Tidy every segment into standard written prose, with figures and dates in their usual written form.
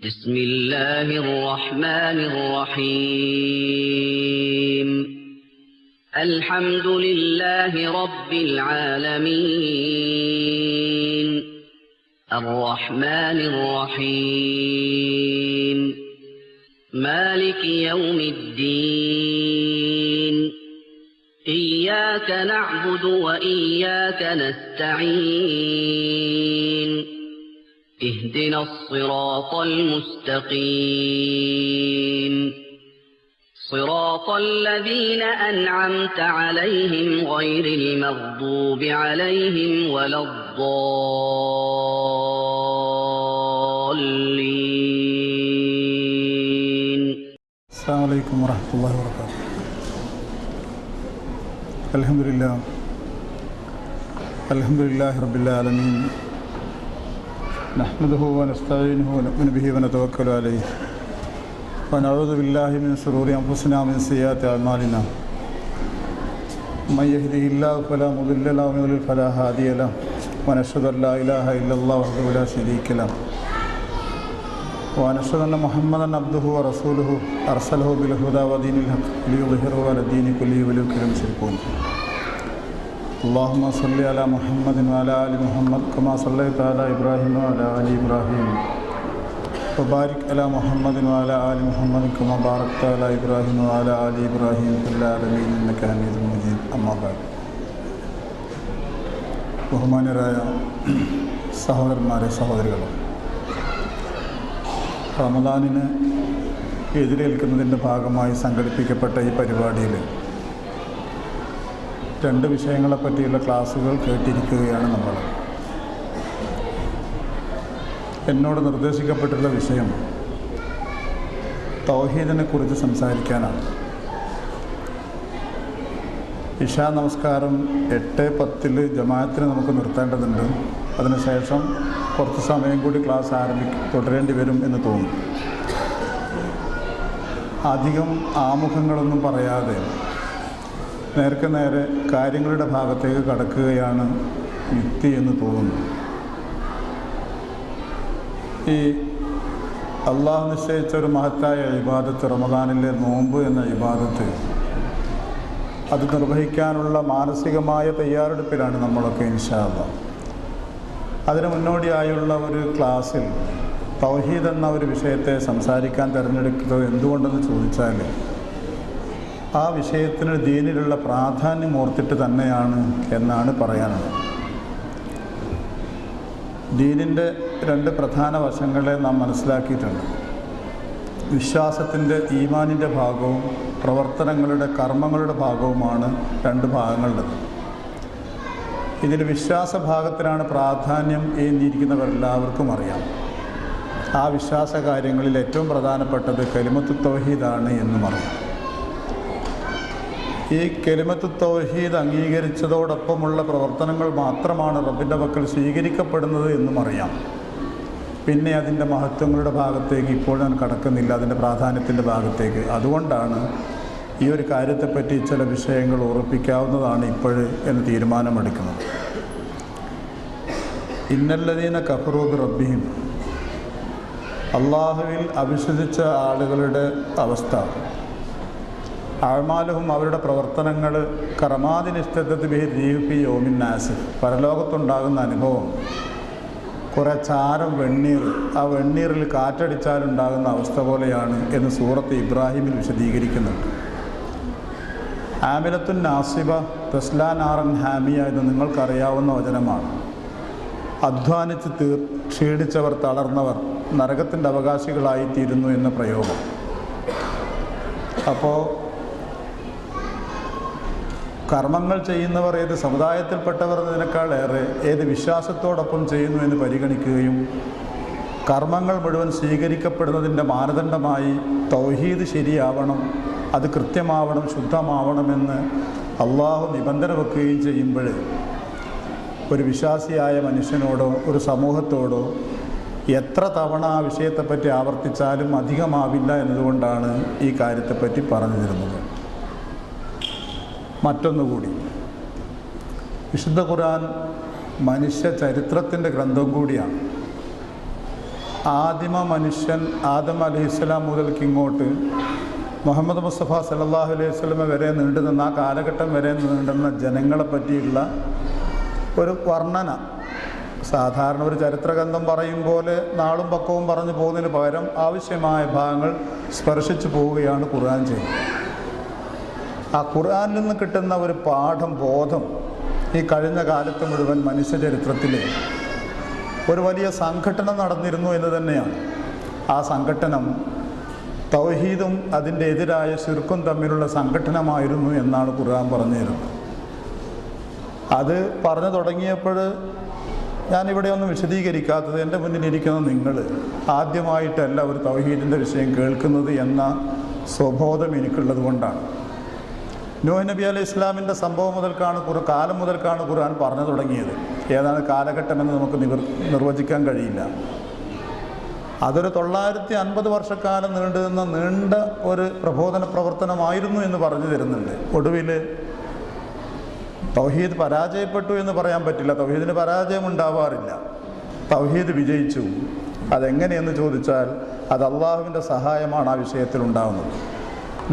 بسم الله الرحمن الرحيم الحمد لله رب العالمين الرحمن الرحيم مالك يوم الدين إياك نعبد وإياك نستعين اهدنا الصراط المستقيم صراط الذين أنعمت عليهم غير المغضوب عليهم ولا الضالين. السلام عليكم ورحمة الله وبركاته. الحمد لله رب العالمين نحمده ونستعينه ونؤمن به ونتوكل عليه ونعوذ بالله من شرور أنفسنا ومن سيئات أعمالنا من يهده الله فلا مضل له ومن يضلل فلا هادي له ونشهد أن لا إله إلا الله وحده لا شريك له ونشهد أن محمدا عبده ورسوله أرسله بالهدى ودين الحق ليظهره على الدين كله ولو كره المشركون. اللهم صل على محمد وعلى آل محمد كما صليت على إبراهيم وعلى آل إبراهيم وبارك على محمد وعلى آل محمد كما باركت على إبراهيم وعلى آل إبراهيم في العالمين إنك حميد مجيد. أما بعد. ബഹുമാന്യരായ സഹോദരന്മാരെ സഹോദരികളും, റമദാനിന് എതിരേൽക്കുന്നതിൻ്റെ ഭാഗമായി സംഘടിപ്പിക്കപ്പെട്ട ഈ പരിപാടിയിൽ രണ്ട് വിഷയങ്ങളെപ്പറ്റിയുള്ള ക്ലാസ്സുകൾ കേട്ടിരിക്കുകയാണ് നമ്മൾ. എന്നോട് നിർദ്ദേശിക്കപ്പെട്ടിട്ടുള്ള വിഷയം തൗഹീദിനെ കുറിച്ച് സംസാരിക്കാനാണ്. ഇശാ നമസ്കാരം 8:10 ജമാഅത്തിന് നമുക്ക് നിർത്തേണ്ടതുണ്ട്. അതിനുശേഷം കുറച്ച് സമയം കൂടി ക്ലാസ് തുടരേണ്ടി വരും എന്ന് തോന്നുന്നു. അധികം ആമുഖങ്ങളൊന്നും പറയാതെ നേരെ കാര്യങ്ങളുടെ ഭാഗത്തേക്ക് കടക്കുകയാണ് യുക്തി എന്ന് തോന്നുന്നു. ഈ അള്ളാഹു നിശ്ചയിച്ച ഒരു മഹത്തായ ഇബാദത്ത്, റമദാനിലെ നോമ്പ് എന്ന ഇബാദത്ത്, അത് നിർവഹിക്കാനുള്ള മാനസികമായ തയ്യാറെടുപ്പിലാണ് നമ്മളൊക്കെ ഇൻഷാ അല്ലാഹ്. അതിന് മുന്നോടിയായുള്ള ഒരു ക്ലാസ്സിൽ തൗഹീദ് എന്ന ഒരു വിഷയത്തെ സംസാരിക്കാൻ തിരഞ്ഞെടുക്കുന്നത് എന്തുകൊണ്ടെന്ന് ചോദിച്ചാൽ, ആ വിഷയത്തിന് ദീനിലുള്ള പ്രാധാന്യം ഓർത്തിട്ട് തന്നെയാണ് എന്നാണ് പറയാനുള്ളത്. ദീനിൻ്റെ രണ്ട് പ്രധാന വശങ്ങളെ നാം മനസ്സിലാക്കിയിട്ടുണ്ട്. വിശ്വാസത്തിൻ്റെ, ഈമാനിൻ്റെ ഭാഗവും പ്രവർത്തനങ്ങളുടെ, കർമ്മങ്ങളുടെ ഭാഗവുമാണ് രണ്ട് ഭാഗങ്ങളുള്ളത്. ഇതിൽ വിശ്വാസ ഭാഗത്തിനാണ് പ്രാധാന്യം എന്നിരിക്കുന്നവരെല്ലാവർക്കും അറിയാം. ആ വിശ്വാസ കാര്യങ്ങളിൽ ഏറ്റവും പ്രധാനപ്പെട്ടത് കലിമത്തു തൗഹീദാണ് എന്നും അറിയാം. ഈ കലിമത്തു തൗഹീദ് അംഗീകരിച്ചതോടൊപ്പമുള്ള പ്രവർത്തനങ്ങൾ മാത്രമാണ് റബ്ബിൻ്റെ പക്കൽ സ്വീകരിക്കപ്പെടുന്നത് എന്നും അറിയാം. പിന്നെ അതിൻ്റെ മഹത്വങ്ങളുടെ ഭാഗത്തേക്ക് ഇപ്പോൾ ഞാൻ കടക്കുന്നില്ല, അതിൻ്റെ പ്രാധാന്യത്തിൻ്റെ ഭാഗത്തേക്ക്. അതുകൊണ്ടാണ് ഈ ഒരു കാര്യത്തെപ്പറ്റി ചില വിഷയങ്ങൾ ഉറപ്പിക്കാവുന്നതാണ് ഇപ്പോഴ് എന്ന് തീരുമാനമെടുക്കുന്നത്. ഇന്നല്ലദീന കഫറൂ ബിറബ്ബിഹിം, അള്ളാഹുവിൽ അവിശ്വസിച്ച ആളുകളുടെ അവസ്ഥ, അഅ്മാലുഹും അവരുടെ പ്രവർത്തനങ്ങൾ, കറമാദിനിഷ്ഠത്ത് ബിഹി റീഹി യൗമിൻ നാസിഫ്, പരലോകത്തുണ്ടാകുന്ന അനുഭവം കുറേ ചാരം വെണ്ണീർ, ആ വെണ്ണീറിൽ കാറ്റടിച്ചാലുണ്ടാകുന്ന അവസ്ഥ പോലെയാണ് എന്ന് സൂറത്ത് ഇബ്രാഹിമിൽ വിശദീകരിക്കുന്നുണ്ട്. ആമിലത്തുൻ നാസിബ തസ്ലാ നാറൻ ഹാമിയ എന്ന് നിങ്ങൾക്കറിയാവുന്ന വചനമാണ്. അധ്വാനിച്ച് ക്ഷീണിച്ചവർ, തളർന്നവർ നരകത്തിൻ്റെ അവകാശികളായിത്തീരുന്നു എന്ന പ്രയോഗം. അപ്പോൾ കർമ്മങ്ങൾ ചെയ്യുന്നവർ ഏത് സമുദായത്തിൽപ്പെട്ടവർ എന്നതിനേക്കാളേറെ ഏത് വിശ്വാസത്തോടൊപ്പം ചെയ്യുന്നു എന്ന് പരിഗണിക്കുകയും കർമ്മങ്ങൾ മുഴുവൻ സ്വീകരിക്കപ്പെടുന്നതിൻ്റെ മാനദണ്ഡമായി തൗഹീദ് ശരിയാവണം, അത് കൃത്യമാവണം, ശുദ്ധമാവണമെന്ന് അള്ളാഹു നിബന്ധന വെക്കുകയും ചെയ്യുമ്പോൾ ഒരു വിശ്വാസിയായ മനുഷ്യനോടോ ഒരു സമൂഹത്തോടോ എത്ര തവണ ആ വിഷയത്തെപ്പറ്റി ആവർത്തിച്ചാലും അധികമാവില്ല എന്നതുകൊണ്ടാണ് ഈ കാര്യത്തെപ്പറ്റി പറഞ്ഞു തരുന്നത്. മറ്റൊന്നുകൂടി, വിശുദ്ധ ഖുർആൻ മനുഷ്യ ചരിത്രത്തിൻ്റെ ഗ്രന്ഥം കൂടിയാണ്. ആദിമ മനുഷ്യൻ ആദം അലൈഹിസ്സലാം മുതൽക്ക് ഇങ്ങോട്ട് മുഹമ്മദ് മുസ്തഫ സല്ലല്ലാഹു അലൈഹി വസല്ലമ വരെ നീണ്ടുനിന്ന ആ കാലഘട്ടം വരെ നീണ്ടുന്ന ജനങ്ങളെ പറ്റിയുള്ള ഒരു വർണ്ണന. സാധാരണ ഒരു ചരിത്രഗ്രന്ഥം പറയും പോലെ നാളും പക്കവും പറഞ്ഞു പോകുന്നതിന് പകരം ആവശ്യമായ ഭാഗങ്ങൾ സ്പർശിച്ചു പോവുകയാണ് ഖുർആൻ ചെയ്യുന്നത്. ആ ഖുർആനിൽ നിന്ന് കിട്ടുന്ന ഒരു പാഠം, ബോധം ഈ കഴിഞ്ഞ കാലത്ത് മുഴുവൻ മനുഷ്യചരിത്രത്തിൽ ഒരു വലിയ സംഘട്ടനം നടന്നിരുന്നു എന്ന് തന്നെയാണ്. ആ സംഘട്ടനം തൗഹീദും അതിൻ്റെ എതിരായ ശിർക്കും തമ്മിലുള്ള സംഘട്ടനമായിരുന്നു എന്നാണ് ഖുർആൻ പറഞ്ഞു തരുന്നത്. അത് പറഞ്ഞു തുടങ്ങിയപ്പോൾ ഞാനിവിടെ ഒന്നും വിശദീകരിക്കാത്തത്, എൻ്റെ മുന്നിലിരിക്കുന്ന നിങ്ങൾ ആദ്യമായിട്ടല്ല ഒരു തൗഹീദിൻ്റെ വിഷയം കേൾക്കുന്നത് എന്ന സ്വബോധം എനിക്കുള്ളത് കൊണ്ടാണ്. നൂഹ് നബി അലൈഹി ഇസ്ലാമിൻ്റെ സംഭവം മുതൽക്കാണ് കാലം മുതൽക്കാണ് ഖുർആൻ പറഞ്ഞു തുടങ്ങിയത്. ഏതാണ് കാലഘട്ടമെന്ന് നമുക്ക് നിർവചിക്കാൻ കഴിയില്ല. അതൊരു 950 വർഷക്കാലം നീണ്ടുനിന്ന നീണ്ട ഒരു പ്രബോധന പ്രവർത്തനമായിരുന്നു എന്ന് പറഞ്ഞു തരുന്നുണ്ട്. ഒടുവിൽ തൗഹീദ് പരാജയപ്പെട്ടു എന്ന് പറയാൻ പറ്റില്ല. തൗഹീദിന് പരാജയം ഉണ്ടാവാറില്ല. തൗഹീദ് വിജയിച്ചു. അതെങ്ങനെയെന്ന് ചോദിച്ചാൽ അത് അള്ളാഹുവിൻ്റെ സഹായമാണ് ആ വിഷയത്തിൽ ഉണ്ടാകുന്നത്.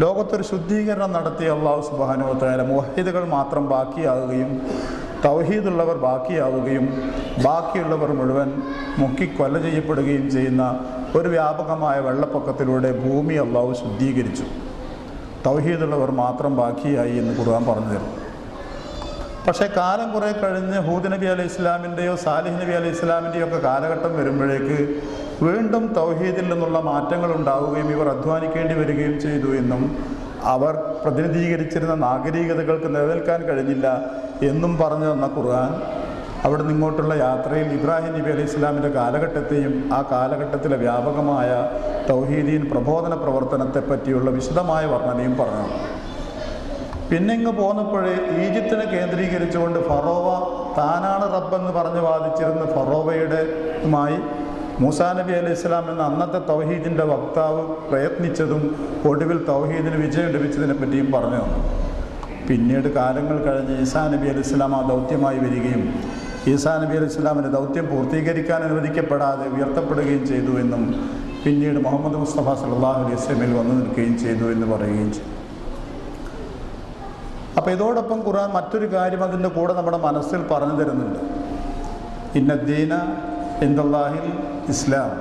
ലോകത്തൊരു ശുദ്ധീകരണം നടത്തിയ അള്ളാഹു സുബ്ഹാനഹു വ തആല മുവഹ്ഹിദുകൾ മാത്രം ബാക്കിയാവുകയും തൗഹീദുള്ളവർ ബാക്കിയാവുകയും ബാക്കിയുള്ളവർ മുഴുവൻ മുക്കിക്കൊല ചെയ്യപ്പെടുകയും ചെയ്യുന്ന ഒരു വ്യാപകമായ വെള്ളപ്പൊക്കത്തിലൂടെ ഭൂമി അള്ളാഹു ശുദ്ധീകരിച്ചു. തൗഹീദുള്ളവർ മാത്രം ബാക്കിയായി എന്ന് ഖുർആൻ പറഞ്ഞു തരും. പക്ഷേ കാലം കുറേ കഴിഞ്ഞ് ഹൂദ് നബി അലൈഹി ഇസ്ലാമിൻ്റെയോ സാലിഹ് നബി അലൈഹി ഇസ്ലാമിൻ്റെയോ ഒക്കെ കാലഘട്ടം വരുമ്പോഴേക്ക് വീണ്ടും തൗഹീദിൽ നിന്നുള്ള മാറ്റങ്ങൾ ഉണ്ടാവുകയും ഇവർ അധ്വാനിക്കേണ്ടി വരികയും ചെയ്തു എന്നും അവർ പ്രതിനിധീകരിച്ചിരുന്ന നാഗരികതകൾക്ക് നിലനിൽക്കാൻ കഴിഞ്ഞില്ല എന്നും പറഞ്ഞു തന്ന ഖുർആൻ അവിടെ നിന്നിങ്ങോട്ടുള്ള യാത്രയിൽ ഇബ്രാഹിം നബി അലൈഹി ഇസ്ലാമിൻ്റെ കാലഘട്ടത്തെയും ആ കാലഘട്ടത്തിലെ വ്യാപകമായ തൗഹീദീൻ പ്രബോധന പ്രവർത്തനത്തെ പറ്റിയുള്ള വിശദമായ വർണ്ണനയും പറഞ്ഞു. പിന്നെ ഇങ്ങ് പോന്നപ്പോഴേ ഈജിപ്തിനെ കേന്ദ്രീകരിച്ചുകൊണ്ട് ഫറോവ താനാണ് റബ്ബെന്ന് പറഞ്ഞ് വാദിച്ചിരുന്ന ഫറോവയുടെയുമായി മൂസാ നബി അലൈഹി ഇസ്ലാം എന്ന അന്നത്തെ തൗഹീദിൻ്റെ വക്താവ് പ്രയത്നിച്ചതും ഒടുവിൽ തൗഹീദിന് വിജയം ലഭിച്ചതിനെ പറ്റിയും പറഞ്ഞു തന്നു. പിന്നീട് കാലങ്ങൾ കഴിഞ്ഞ് ഈസാ നബി അലൈഹി ഇസ്ലാം ആ ദൗത്യമായി വരികയും ഈസാ നബി അലൈഹി ഇസ്ലാമിൻ്റെ ദൗത്യം പൂർത്തീകരിക്കാൻ അനുവദിക്കപ്പെടാതെ ഉയർത്തപ്പെടുകയും ചെയ്തു എന്നും പിന്നീട് മുഹമ്മദ് മുസ്തഫ സല്ലല്ലാഹു അലൈഹി വസല്ലമയിൽ വന്നു നിൽക്കുകയും ചെയ്തു എന്ന് പറയുകയും ചെയ്തു. അപ്പോൾ ഇതോടൊപ്പം ഖുർആൻ മറ്റൊരു കാര്യം അതിൻ്റെ കൂടെ നമ്മുടെ മനസ്സിൽ പറഞ്ഞു തരുന്നുണ്ട്. ഇന്നദ്ദീന ഇൻദല്ലാഹിൽ ഇസ്ലാം,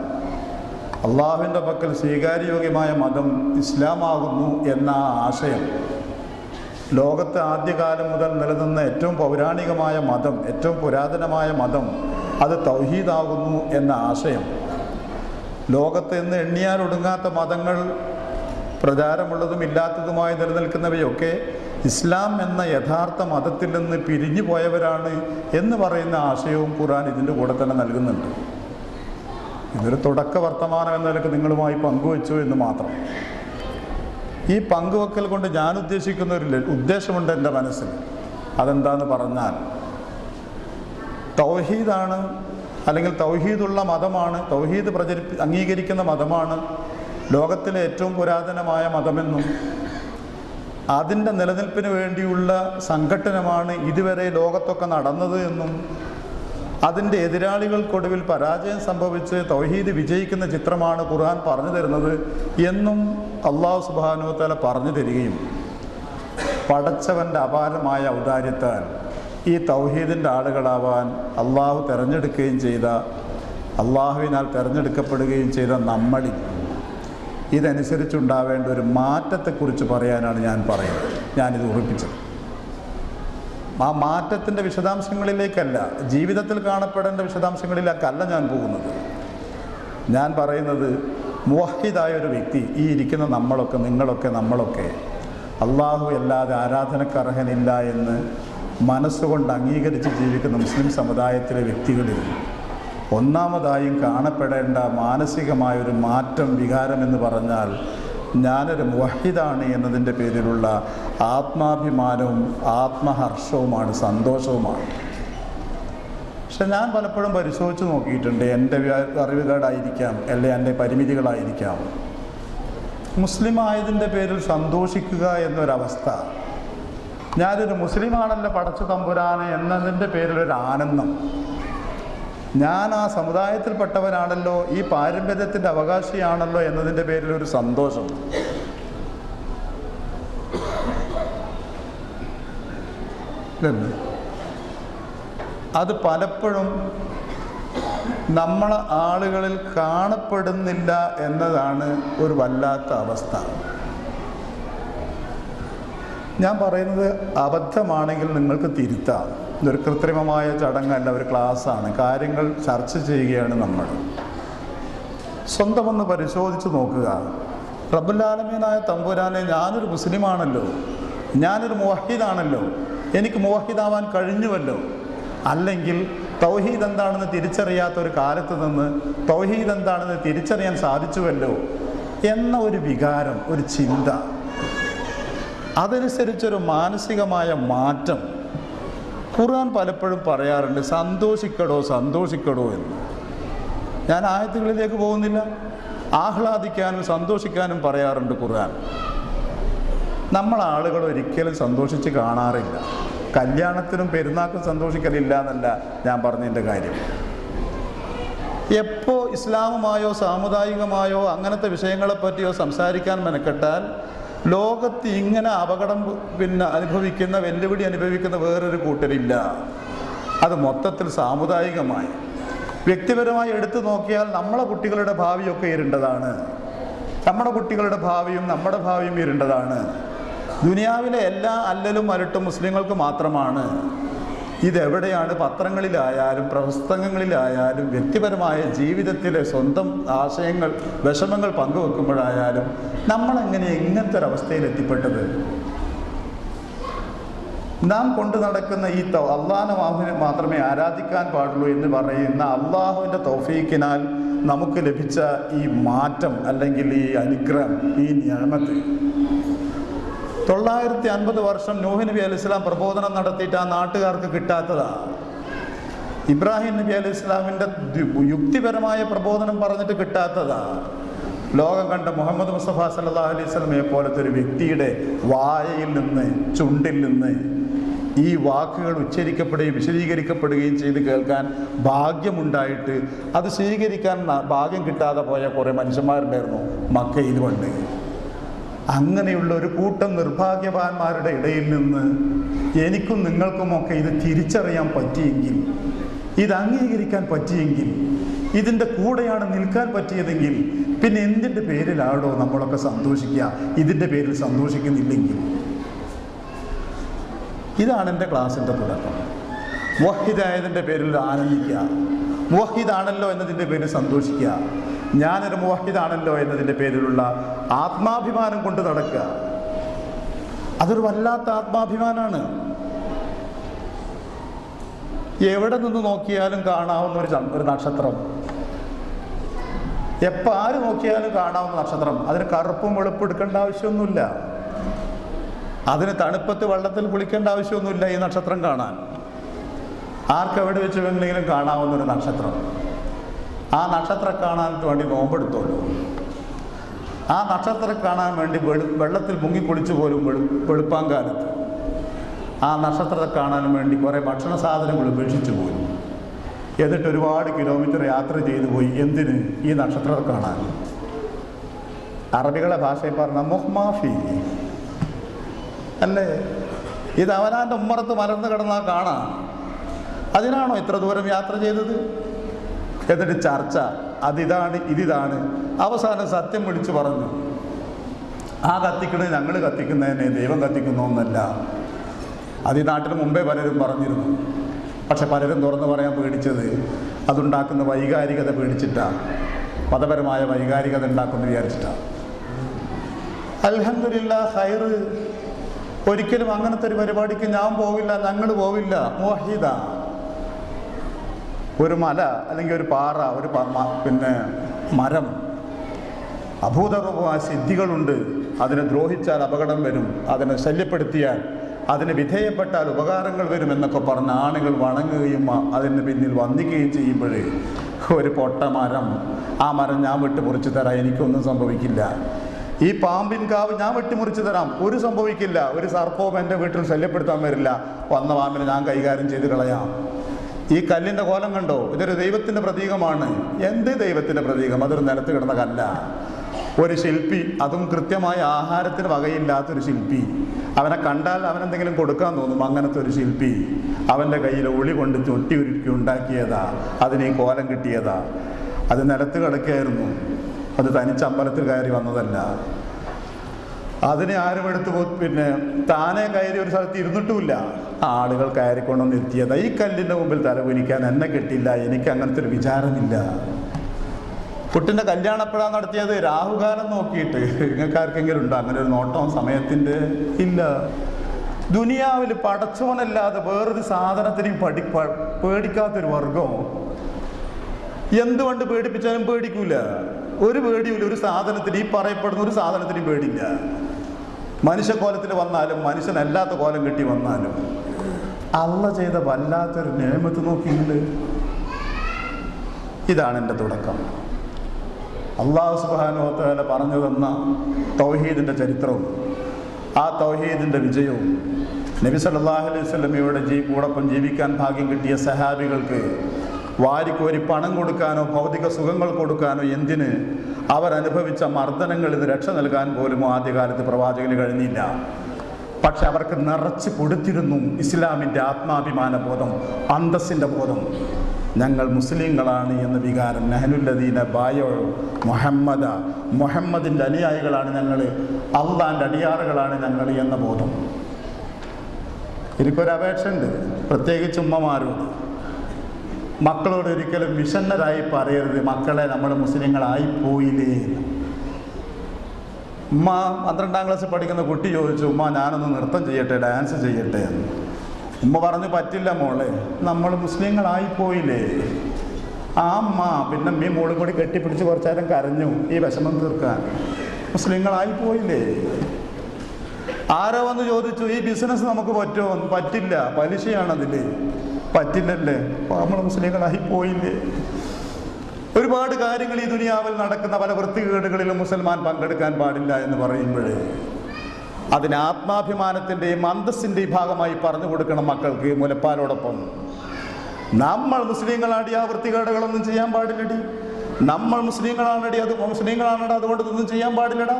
അള്ളാഹുവിൻ്റെ പക്കൽ സ്വീകാര്യോഗ്യമായ മതം ഇസ്ലാമാകുന്നു എന്ന ആശയം ലോകത്തെ ആദ്യകാലം മുതൽ നിലനിന്ന ഏറ്റവും പൗരാണികമായ മതം, ഏറ്റവും പുരാതനമായ മതം അത് തൗഹീദാകുന്നു എന്ന ആശയം ലോകത്ത് ഇന്ന് എണ്ണിയാലൊടുങ്ങാത്ത മതങ്ങൾ പ്രചാരമുള്ളതും ഇല്ലാത്തതുമായി നിലനിൽക്കുന്നവയൊക്കെ ഇസ്ലാം എന്ന യഥാർത്ഥ മതത്തിൽ നിന്ന് പിരിഞ്ഞു പോയവരാണ് എന്ന് പറയുന്ന ആശയവും ഖുർആൻ ഇതിൻ്റെ കൂടെ തന്നെ നൽകുന്നുണ്ട്. ഇതൊരു തുടക്ക വർത്തമാനം എന്ന നിലയ്ക്ക് നിങ്ങളുമായി പങ്കുവച്ചു എന്ന് മാത്രം. ഈ പങ്കുവെക്കൽ കൊണ്ട് ഞാൻ ഉദ്ദേശിക്കുന്ന ഒരു ഉദ്ദേശമുണ്ട് എൻ്റെ മനസ്സിൽ. അതെന്താന്ന് പറഞ്ഞാൽ തൗഹീദാണ്, അല്ലെങ്കിൽ തൗഹീദുള്ള മതമാണ്, തൗഹീദ് അംഗീകരിക്കുന്ന മതമാണ് ലോകത്തിലെ ഏറ്റവും പുരാതനമായ മതമെന്നും അതിൻ്റെ നിലനിൽപ്പിന് വേണ്ടിയുള്ള സംഘട്ടനമാണ് ഇതുവരെ ലോകത്തൊക്കെ നടന്നത് എന്നും അതിൻ്റെ എതിരാളികൾക്കൊടുവിൽ പരാജയം സംഭവിച്ച് തൗഹീദ് വിജയിക്കുന്ന ചിത്രമാണ് ഖുർആൻ പറഞ്ഞു തരുന്നത് എന്നും അല്ലാഹു സുബ്ഹാനഹു വ തആല പറഞ്ഞു തരികയും പടച്ചവൻ്റെ അപാരമായ ഔദാര്യത്താൽ ഈ തൗഹീദിൻ്റെ ആളുകളാവാൻ അള്ളാഹു തിരഞ്ഞെടുക്കുകയും ചെയ്ത, അള്ളാഹുവിനാൽ തിരഞ്ഞെടുക്കപ്പെടുകയും ചെയ്ത നമ്മളിൽ ഇതനുസരിച്ചുണ്ടാവേണ്ട ഒരു മാറ്റത്തെക്കുറിച്ച് പറയാനാണ് ഞാനിത് ഉറപ്പിച്ചത്. ആ മാറ്റത്തിൻ്റെ വിശദാംശങ്ങളിലേക്കല്ല, ജീവിതത്തിൽ കാണപ്പെടേണ്ട വിശദാംശങ്ങളിലേക്കല്ല ഞാൻ പോകുന്നത്. ഞാൻ പറയുന്നത് മുവഹിദായ ഒരു വ്യക്തി, ഈ ഇരിക്കുന്ന നമ്മളൊക്കെ, നിങ്ങളൊക്കെ, നമ്മളൊക്കെ അള്ളാഹു അല്ലാതെ ആരാധനക്ക് അർഹനില്ല എന്ന് മനസ്സുകൊണ്ട് അംഗീകരിച്ച് ജീവിക്കുന്ന മുസ്ലിം സമുദായത്തിലെ വ്യക്തികളിൽ ഒന്നാമതായും കാണപ്പെടേണ്ട മാനസികമായൊരു മാറ്റം, വികാരമെന്ന് പറഞ്ഞാൽ ഞാനൊരു മുവഹിദാണ് എന്നതിൻ്റെ പേരിലുള്ള ആത്മാഭിമാനവും ആത്മഹർഷവുമാണ്, സന്തോഷവുമാണ്. പക്ഷെ ഞാൻ പലപ്പോഴും പരിശോധിച്ച് നോക്കിയിട്ടുണ്ട്. എൻ്റെ അറിവുകേടായിരിക്കാം, അല്ലെങ്കിൽ എൻ്റെ പരിമിതികളായിരിക്കാം, മുസ്ലിം ആയതിൻ്റെ പേരിൽ സന്തോഷിക്കുക എന്നൊരവസ്ഥ, ഞാനൊരു മുസ്ലിമാണല്ലോ പടച്ച തമ്പുരാന് എന്നതിൻ്റെ പേരിലൊരു ആനന്ദം, ഞാൻ ആ സമുദായത്തിൽപ്പെട്ടവനാണല്ലോ, ഈ പാരമ്പര്യത്തിൻ്റെ അവകാശിയാണല്ലോ എന്നതിൻ്റെ പേരിൽ ഒരു സന്തോഷം. അത് പലപ്പോഴും നമ്മളെ ആളുകളിൽ കാണപ്പെടുന്നില്ല എന്നതാണ് ഒരു വല്ലാത്ത അവസ്ഥ. ഞാൻ പറയുന്നത് അബദ്ധമാണെങ്കിൽ നിങ്ങൾക്ക് തിരുത്താം. ഇതൊരു കൃത്രിമമായ ചടങ്ങല്ല, ഒരു ക്ലാസ്സാണ്. കാര്യങ്ങൾ ചർച്ച ചെയ്യുകയാണ് നമ്മൾ. സ്വന്തമൊന്ന് പരിശോധിച്ച് നോക്കുക. റബ്ബുൽ ആലമീനായ തമ്പുരാനെ, ഞാനൊരു മുസ്ലിമാണല്ലോ, ഞാനൊരു മുവഹിദാണല്ലോ, എനിക്ക് മുവഹിദാവാൻ കഴിഞ്ഞുവല്ലോ. അല്ലെങ്കിൽ തൗഹീദ് എന്താണെന്ന് തിരിച്ചറിയാത്ത ഒരു കാലത്ത് നിന്ന് തൗഹീദ് എന്താണെന്ന് തിരിച്ചറിയാൻ സാധിച്ചുവല്ലോ എന്ന ഒരു വികാരം, ഒരു ചിന്ത, അതനുസരിച്ചൊരു മാനസികമായ മാറ്റം ഖുർആൻ പലപ്പോഴും പറയാറുണ്ട്. സന്തോഷിക്കടോ സന്തോഷിക്കടോ എന്ന്. ഞാൻ ആയത്തുകളിലേക്ക് പോകുന്നില്ല. ആഹ്ലാദിക്കാനും സന്തോഷിക്കാനും പറയാറുണ്ട് ഖുർആൻ. നമ്മളാളുകൾ ഒരിക്കലും സന്തോഷിച്ച് കാണാറില്ല. കല്യാണത്തിനും പെരുന്നാൾക്കും സന്തോഷിക്കലില്ല എന്നല്ല ഞാൻ പറഞ്ഞതിൻ്റെ കാര്യം. എപ്പോൾ ഇസ്ലാമുമായോ സാമുദായികമായോ അങ്ങനത്തെ വിഷയങ്ങളെപ്പറ്റിയോ സംസാരിക്കാൻ മെനക്കെട്ടാൽ ലോകത്ത് ഇങ്ങനെ അപകടം അനുഭവിക്കുന്ന, വെല്ലുവിളി അനുഭവിക്കുന്ന വേറൊരു കൂട്ടരില്ല. അത് മൊത്തത്തിൽ സാമുദായികമായി വ്യക്തിപരമായി എടുത്തു നോക്കിയാൽ നമ്മളെ കുട്ടികളുടെ ഭാവിയൊക്കെ ഇരുണ്ടതാണ്. നമ്മുടെ കുട്ടികളുടെ ഭാവിയും നമ്മുടെ ഭാവിയും ഇരുണ്ടതാണ്. ദുനിയാവിലെ എല്ലാ അല്ലലും അലട്ടും മുസ്ലിങ്ങൾക്ക് മാത്രമാണ്. ഇതെവിടെയാണ് പത്രങ്ങളിലായാലും പ്രസംഗങ്ങളിലായാലും വ്യക്തിപരമായ ജീവിതത്തിലെ സ്വന്തം ആശയങ്ങൾ, വിഷമങ്ങൾ പങ്കുവെക്കുമ്പോഴായാലും നമ്മളെങ്ങനെ ഇങ്ങനത്തെ ഒരവസ്ഥയിൽ എത്തിപ്പെട്ടത്? നാം കൊണ്ടു നടക്കുന്ന ഈ അള്ളാഹുവിനെ മാത്രമേ ആരാധിക്കാൻ പാടുള്ളൂ എന്ന് പറയുന്ന അള്ളാഹുവിൻ്റെ തൗഫീക്കിനാൽ നമുക്ക് ലഭിച്ച ഈ മാറ്റം, അല്ലെങ്കിൽ ഈ അനുഗ്രഹം, ഈ നിഅമത്ത് 950 വർഷം നൂഹ് നബി അലൈഹി സ്വലാം പ്രബോധനം നടത്തിയിട്ട് ആ നാട്ടുകാർക്ക് കിട്ടാത്തതാണ്. ഇബ്രാഹിം നബി അലൈഹി സ്വലാമിൻ്റെ യുക്തിപരമായ പ്രബോധനം പറഞ്ഞിട്ട് കിട്ടാത്തതാണ്. ലോകം കണ്ട മുഹമ്മദ് മുസ്തഫ സല്ലല്ലാഹു അലൈഹി വസല്ലമയെ പോലത്തെ ഒരു വ്യക്തിയുടെ വായയിൽ നിന്ന്, ചുണ്ടിൽ നിന്ന് ഈ വാക്കുകൾ ഉച്ചരിക്കപ്പെടുകയും വിശദീകരിക്കപ്പെടുകയും ചെയ്ത് കേൾക്കാൻ ഭാഗ്യമുണ്ടായിട്ട് അത് സ്വീകരിക്കാൻ ഭാഗ്യം കിട്ടാതെ പോയ കുറേ മനുഷ്യന്മാരുണ്ടായിരുന്നു മക്കയിൽ പണ്ട്. അങ്ങനെയുള്ള ഒരു കൂട്ടം നിർഭാഗ്യവാന്മാരുടെ ഇടയിൽ നിന്ന് എനിക്കും നിങ്ങൾക്കുമൊക്കെ ഇത് തിരിച്ചറിയാൻ പറ്റിയെങ്കിൽ, ഇത് അംഗീകരിക്കാൻ പറ്റിയെങ്കിൽ, ഇതിൻ്റെ കൂടെയാണ് നിൽക്കാൻ പറ്റിയതെങ്കിൽ, പിന്നെ എന്തിൻ്റെ പേരിലാണോ നമ്മളൊക്കെ സന്തോഷിക്കുക? ഇതിൻ്റെ പേരിൽ സന്തോഷിക്കുന്നില്ലെങ്കിൽ. ഇതാണ് എൻ്റെ ക്ലാസ്സിൻ്റെ തുടക്കം. മുവഹിദായതിൻ്റെ പേരിൽ ആനന്ദിക്കുക, മുവഹിദാണല്ലോ എന്നതിൻ്റെ പേരിൽ സന്തോഷിക്കുക, ഞാനൊരു മുവഹിദാണല്ലോ എന്നതിൻ്റെ പേരിലുള്ള ആത്മാഭിമാനം കൊണ്ട് നടക്കുക. അതൊരു വല്ലാത്ത ആത്മാഭിമാനമാണ്. എവിടെ നിന്ന് നോക്കിയാലും കാണാവുന്ന ഒരു നക്ഷത്രം, എപ്പോൾ ആര് നോക്കിയാലും കാണാവുന്ന നക്ഷത്രം. അതിന് കറുപ്പും വെളുപ്പും എടുക്കേണ്ട ആവശ്യമൊന്നുമില്ല. അതിന് തണുപ്പത്ത് വെള്ളത്തിൽ കുളിക്കേണ്ട ആവശ്യമൊന്നുമില്ല ഈ നക്ഷത്രം കാണാൻ. ആർക്കെവിടെ വെച്ച് വേണമെങ്കിലും കാണാവുന്ന ഒരു നക്ഷത്രം. ആ നക്ഷത്രം കാണാൻ വേണ്ടി നോമ്പെടുത്തോളൂ. ആ നക്ഷത്രം കാണാൻ വേണ്ടി വെള്ളത്തിൽ മുങ്ങിക്കുളിച്ചു പോലും വെളുപ്പാങ്കാലത്ത് ആ നക്ഷത്രത്തെ കാണാൻ വേണ്ടി കുറേ ഭക്ഷണ സാധനങ്ങൾ ഉപേക്ഷിച്ചു പോയി. എന്നിട്ട് ഒരുപാട് കിലോമീറ്റർ യാത്ര ചെയ്തു പോയി. എന്തിന്? ഈ നക്ഷത്രത്തെ കാണാൻ. അറബികളെ ഭാഷയിൽ പറഞ്ഞ മുഹ്മാഫി അല്ലേ? ഇത് അവനാൻ്റെ ഉമ്മറത്ത് മലർന്നു കിടന്നാൽ കാണാം. അതിനാണോ ഇത്ര ദൂരം യാത്ര ചെയ്തത്? എന്നിട്ട് ചർച്ച, അതിതാണ് ഇതിതാണ്. അവസാനം സത്യം വിളിച്ചു പറഞ്ഞു, ആ കത്തിക്കുന്നത് ഞങ്ങൾ കത്തിക്കുന്നതിനെ ദൈവം കത്തിക്കുന്നൊന്നല്ല. അത് ഈ നാട്ടിന് മുമ്പേ പലരും പറഞ്ഞിരുന്നു. പക്ഷെ പലരും തുറന്നു പറയാൻ പേടിച്ചത് അതുണ്ടാക്കുന്ന വൈകാരികത പേടിച്ചിട്ടാണ്. മതപരമായ വൈകാരികത ഉണ്ടാക്കുമെന്ന് വിചാരിച്ചിട്ടാണ്. അൽഹംദുലില്ലാ ഖൈർ. ഒരിക്കലും അങ്ങനത്തെ ഒരു പരിപാടിക്ക് ഞാൻ പോവില്ല, ഞങ്ങൾ പോവില്ല. മുവഹിദ. ഒരു മല അല്ലെങ്കിൽ ഒരു പാറ, ഒരു മരം, അഭൂതപൂർവമായ സിദ്ധികളുണ്ട്. അതിനെ ദ്രോഹിച്ചാൽ അപകടം വരും, അതിനെ ശല്യപ്പെടുത്തിയാൽ, അതിന് വിധേയപ്പെട്ടാൽ ഉപകാരങ്ങൾ വരുമെന്നൊക്കെ പറഞ്ഞ ആളുകൾ വണങ്ങുകയും അതിന് പിന്നിൽ വന്ദിക്കുകയും ചെയ്യുമ്പോഴേ ഒരു പൊട്ട മരം, ആ മരം ഞാൻ വെട്ടിമുറിച്ച് തരാം, എനിക്കൊന്നും സംഭവിക്കില്ല. ഈ പാമ്പിൻ കാവ് ഞാൻ വെട്ടിമുറിച്ച് തരാം, ഒരു സംഭവിക്കില്ല. ഒരു സർപ്പവും എൻ്റെ വീട്ടിൽ ശല്യപ്പെടുത്താൻ വരില്ല. വന്ന പാമ്പിനെ ഞാൻ കൈകാര്യം ചെയ്ത് കളയാം. ഈ കല്ലിൻ്റെ കോലം കണ്ടോ? ഇതൊരു ദൈവത്തിൻ്റെ പ്രതീകമാണ്. എന്ത് ദൈവത്തിൻ്റെ പ്രതീകം? അതൊരു നിലത്ത് കിടന്ന കല്ല. ഒരു ശില്പി, അതും കൃത്യമായ ആഹാരത്തിന് വകയില്ലാത്തൊരു ശില്പി. അവനെ കണ്ടാൽ അവനെന്തെങ്കിലും കൊടുക്കാൻ തോന്നും. അങ്ങനത്തെ ഒരു ശില്പി അവൻ്റെ കയ്യിൽ ഉളി കൊണ്ട് ചൊട്ടി ഉരുക്കി ഉണ്ടാക്കിയതാ. അതിന് ഈ കോലം കിട്ടിയതാ. അത് നിലത്ത് കിടക്കുകയായിരുന്നു. അത് തനിച്ച് അമ്പലത്തിൽ കയറി വന്നതല്ല. അതിനെ ആരും എടുത്ത് താനെ കയറി ഒരു സ്ഥലത്ത് ഇരുന്നിട്ടുമില്ല. ആളുകൾ കയറിക്കൊണ്ടൊന്ന് എത്തിയതാ. ഈ കല്ലിൻ്റെ മുമ്പിൽ തലകുനിക്കാൻ എന്നെ കിട്ടില്ല, എനിക്ക് അങ്ങനത്തെ ഒരു വിചാരമില്ല. കുട്ടിൻ്റെ കല്യാണം എപ്പോഴാണ് നടത്തിയത്? രാഹുകാലം നോക്കിയിട്ട്. നിങ്ങൾക്ക് ആർക്കെങ്കിലും ഉണ്ടോ അങ്ങനെ ഒരു നോട്ടം സമയത്തിൻ്റെ? ഇല്ല. ദുനിയാവിൽ പടച്ചോനല്ലാതെ വേറൊരു സാധനത്തിനെയും പേടിക്കാത്തൊരു വർഗം. എന്തുകൊണ്ട് പേടിപ്പിച്ചാലും പേടിക്കൂല. ഒരു പേടിയില്ല ഒരു സാധനത്തിന്. ഈ പറയപ്പെടുന്ന ഒരു സാധനത്തിനും പേടില്ല. മനുഷ്യക്കോലത്തിൽ വന്നാലും മനുഷ്യനല്ലാത്ത കോലം കെട്ടി വന്നാലും അള്ള ചെയ്ത വല്ലാത്തൊരു നിയമത്ത് നോക്കിയിട്ടുണ്ട്. ഇതാണ് എൻ്റെ തുടക്കം. അല്ലാഹു സുബ്ഹാനഹു വ തആല പറഞ്ഞു തന്ന തൗഹീദിൻ്റെ ചരിത്രവും ആ തൗഹീദിൻ്റെ വിജയവും നബി സല്ലല്ലാഹു അലൈഹി വസല്ലമയുടെ കൂടൊപ്പം ജീവിക്കാൻ ഭാഗ്യം കിട്ടിയ സഹാബികൾക്ക് വാരിക്കോരി പണം കൊടുക്കാനോ ഭൗതിക സുഖങ്ങൾ കൊടുക്കാനോ എന്തിന് അവരനുഭവിച്ച മർദ്ദനങ്ങളിൽ നിന്ന് രക്ഷ നൽകാൻ പോലും ആദ്യകാലത്ത് പ്രവാചകന് കഴിഞ്ഞില്ല. പക്ഷെ അവർക്ക് നിറച്ച് കൊടുത്തിരുന്നു ഇസ്ലാമിൻ്റെ ആത്മാഭിമാന ബോധം, അന്തസ്സിൻ്റെ ബോധം. ഞങ്ങൾ മുസ്ലിങ്ങളാണ് എന്ന വികാരം. നഹ്നുല്ലദീന ബായോ മുഹമ്മദ, മുഹമ്മദിൻ്റെ അനുയായികളാണ് ഞങ്ങൾ, അള്ളാൻ്റെ അടിയാറുകളാണ് ഞങ്ങൾ എന്ന ബോധം. എനിക്കൊരപേക്ഷ ഉണ്ട്, പ്രത്യേകിച്ച് ഉമ്മമാരോട്. മക്കളോട് ഒരിക്കലും വിഷന്നരായി പറയരുത്, മക്കളെ നമ്മൾ മുസ്ലിങ്ങളായി പോയില്ലേ. ഉമ്മ 12ാം ക്ലാസ്സിൽ പഠിക്കുന്ന കുട്ടി ചോദിച്ചു, ഉമ്മ ഞാനൊന്ന് നൃത്തം ചെയ്യട്ടെ, ഡാൻസ് ചെയ്യട്ടെ എന്ന്. ഉമ്മ പറഞ്ഞു, പറ്റില്ല മോളെ, നമ്മൾ മുസ്ലിങ്ങളായി പോയില്ലേ. ആ അമ്മ പിന്നെ ഈ മോളും കൂടി കെട്ടിപ്പിടിച്ച് കുറച്ചു നേരം കരഞ്ഞു ഈ വിഷമം തീർക്കാൻ. മുസ്ലിങ്ങളായി പോയില്ലേ. ആരോ വന്ന് ചോദിച്ചു, ഈ ബിസിനസ് നമുക്ക് പറ്റുമോ? പറ്റില്ല, പലിശയാണതിൽ. പറ്റില്ലല്ലേ, നമ്മൾ മുസ്ലിങ്ങളായി പോയില്ലേ. ഒരുപാട് കാര്യങ്ങൾ ഈ ദുനിയാവിൽ നടക്കുന്ന പല വൃത്തികേടുകളിലും മുസൽമാൻ പങ്കെടുക്കാൻ പാടില്ല എന്ന് പറയുമ്പോഴേ അതിന് ആത്മാഭിമാനത്തിൻ്റെയും അന്തസ്സിൻ്റെയും ഭാഗമായി പറഞ്ഞു കൊടുക്കണം മക്കൾക്ക്. മുലപ്പാലോടൊപ്പം നമ്മൾ മുസ്ലിങ്ങളാടി ആ വൃത്തികേടുകളൊന്നും ചെയ്യാൻ പാടില്ലടി. നമ്മൾ മുസ്ലിങ്ങളാണടി, അത് മുസ്ലിങ്ങളാണടാ, അതുകൊണ്ട് ഇതൊന്നും ചെയ്യാൻ പാടില്ലടാ.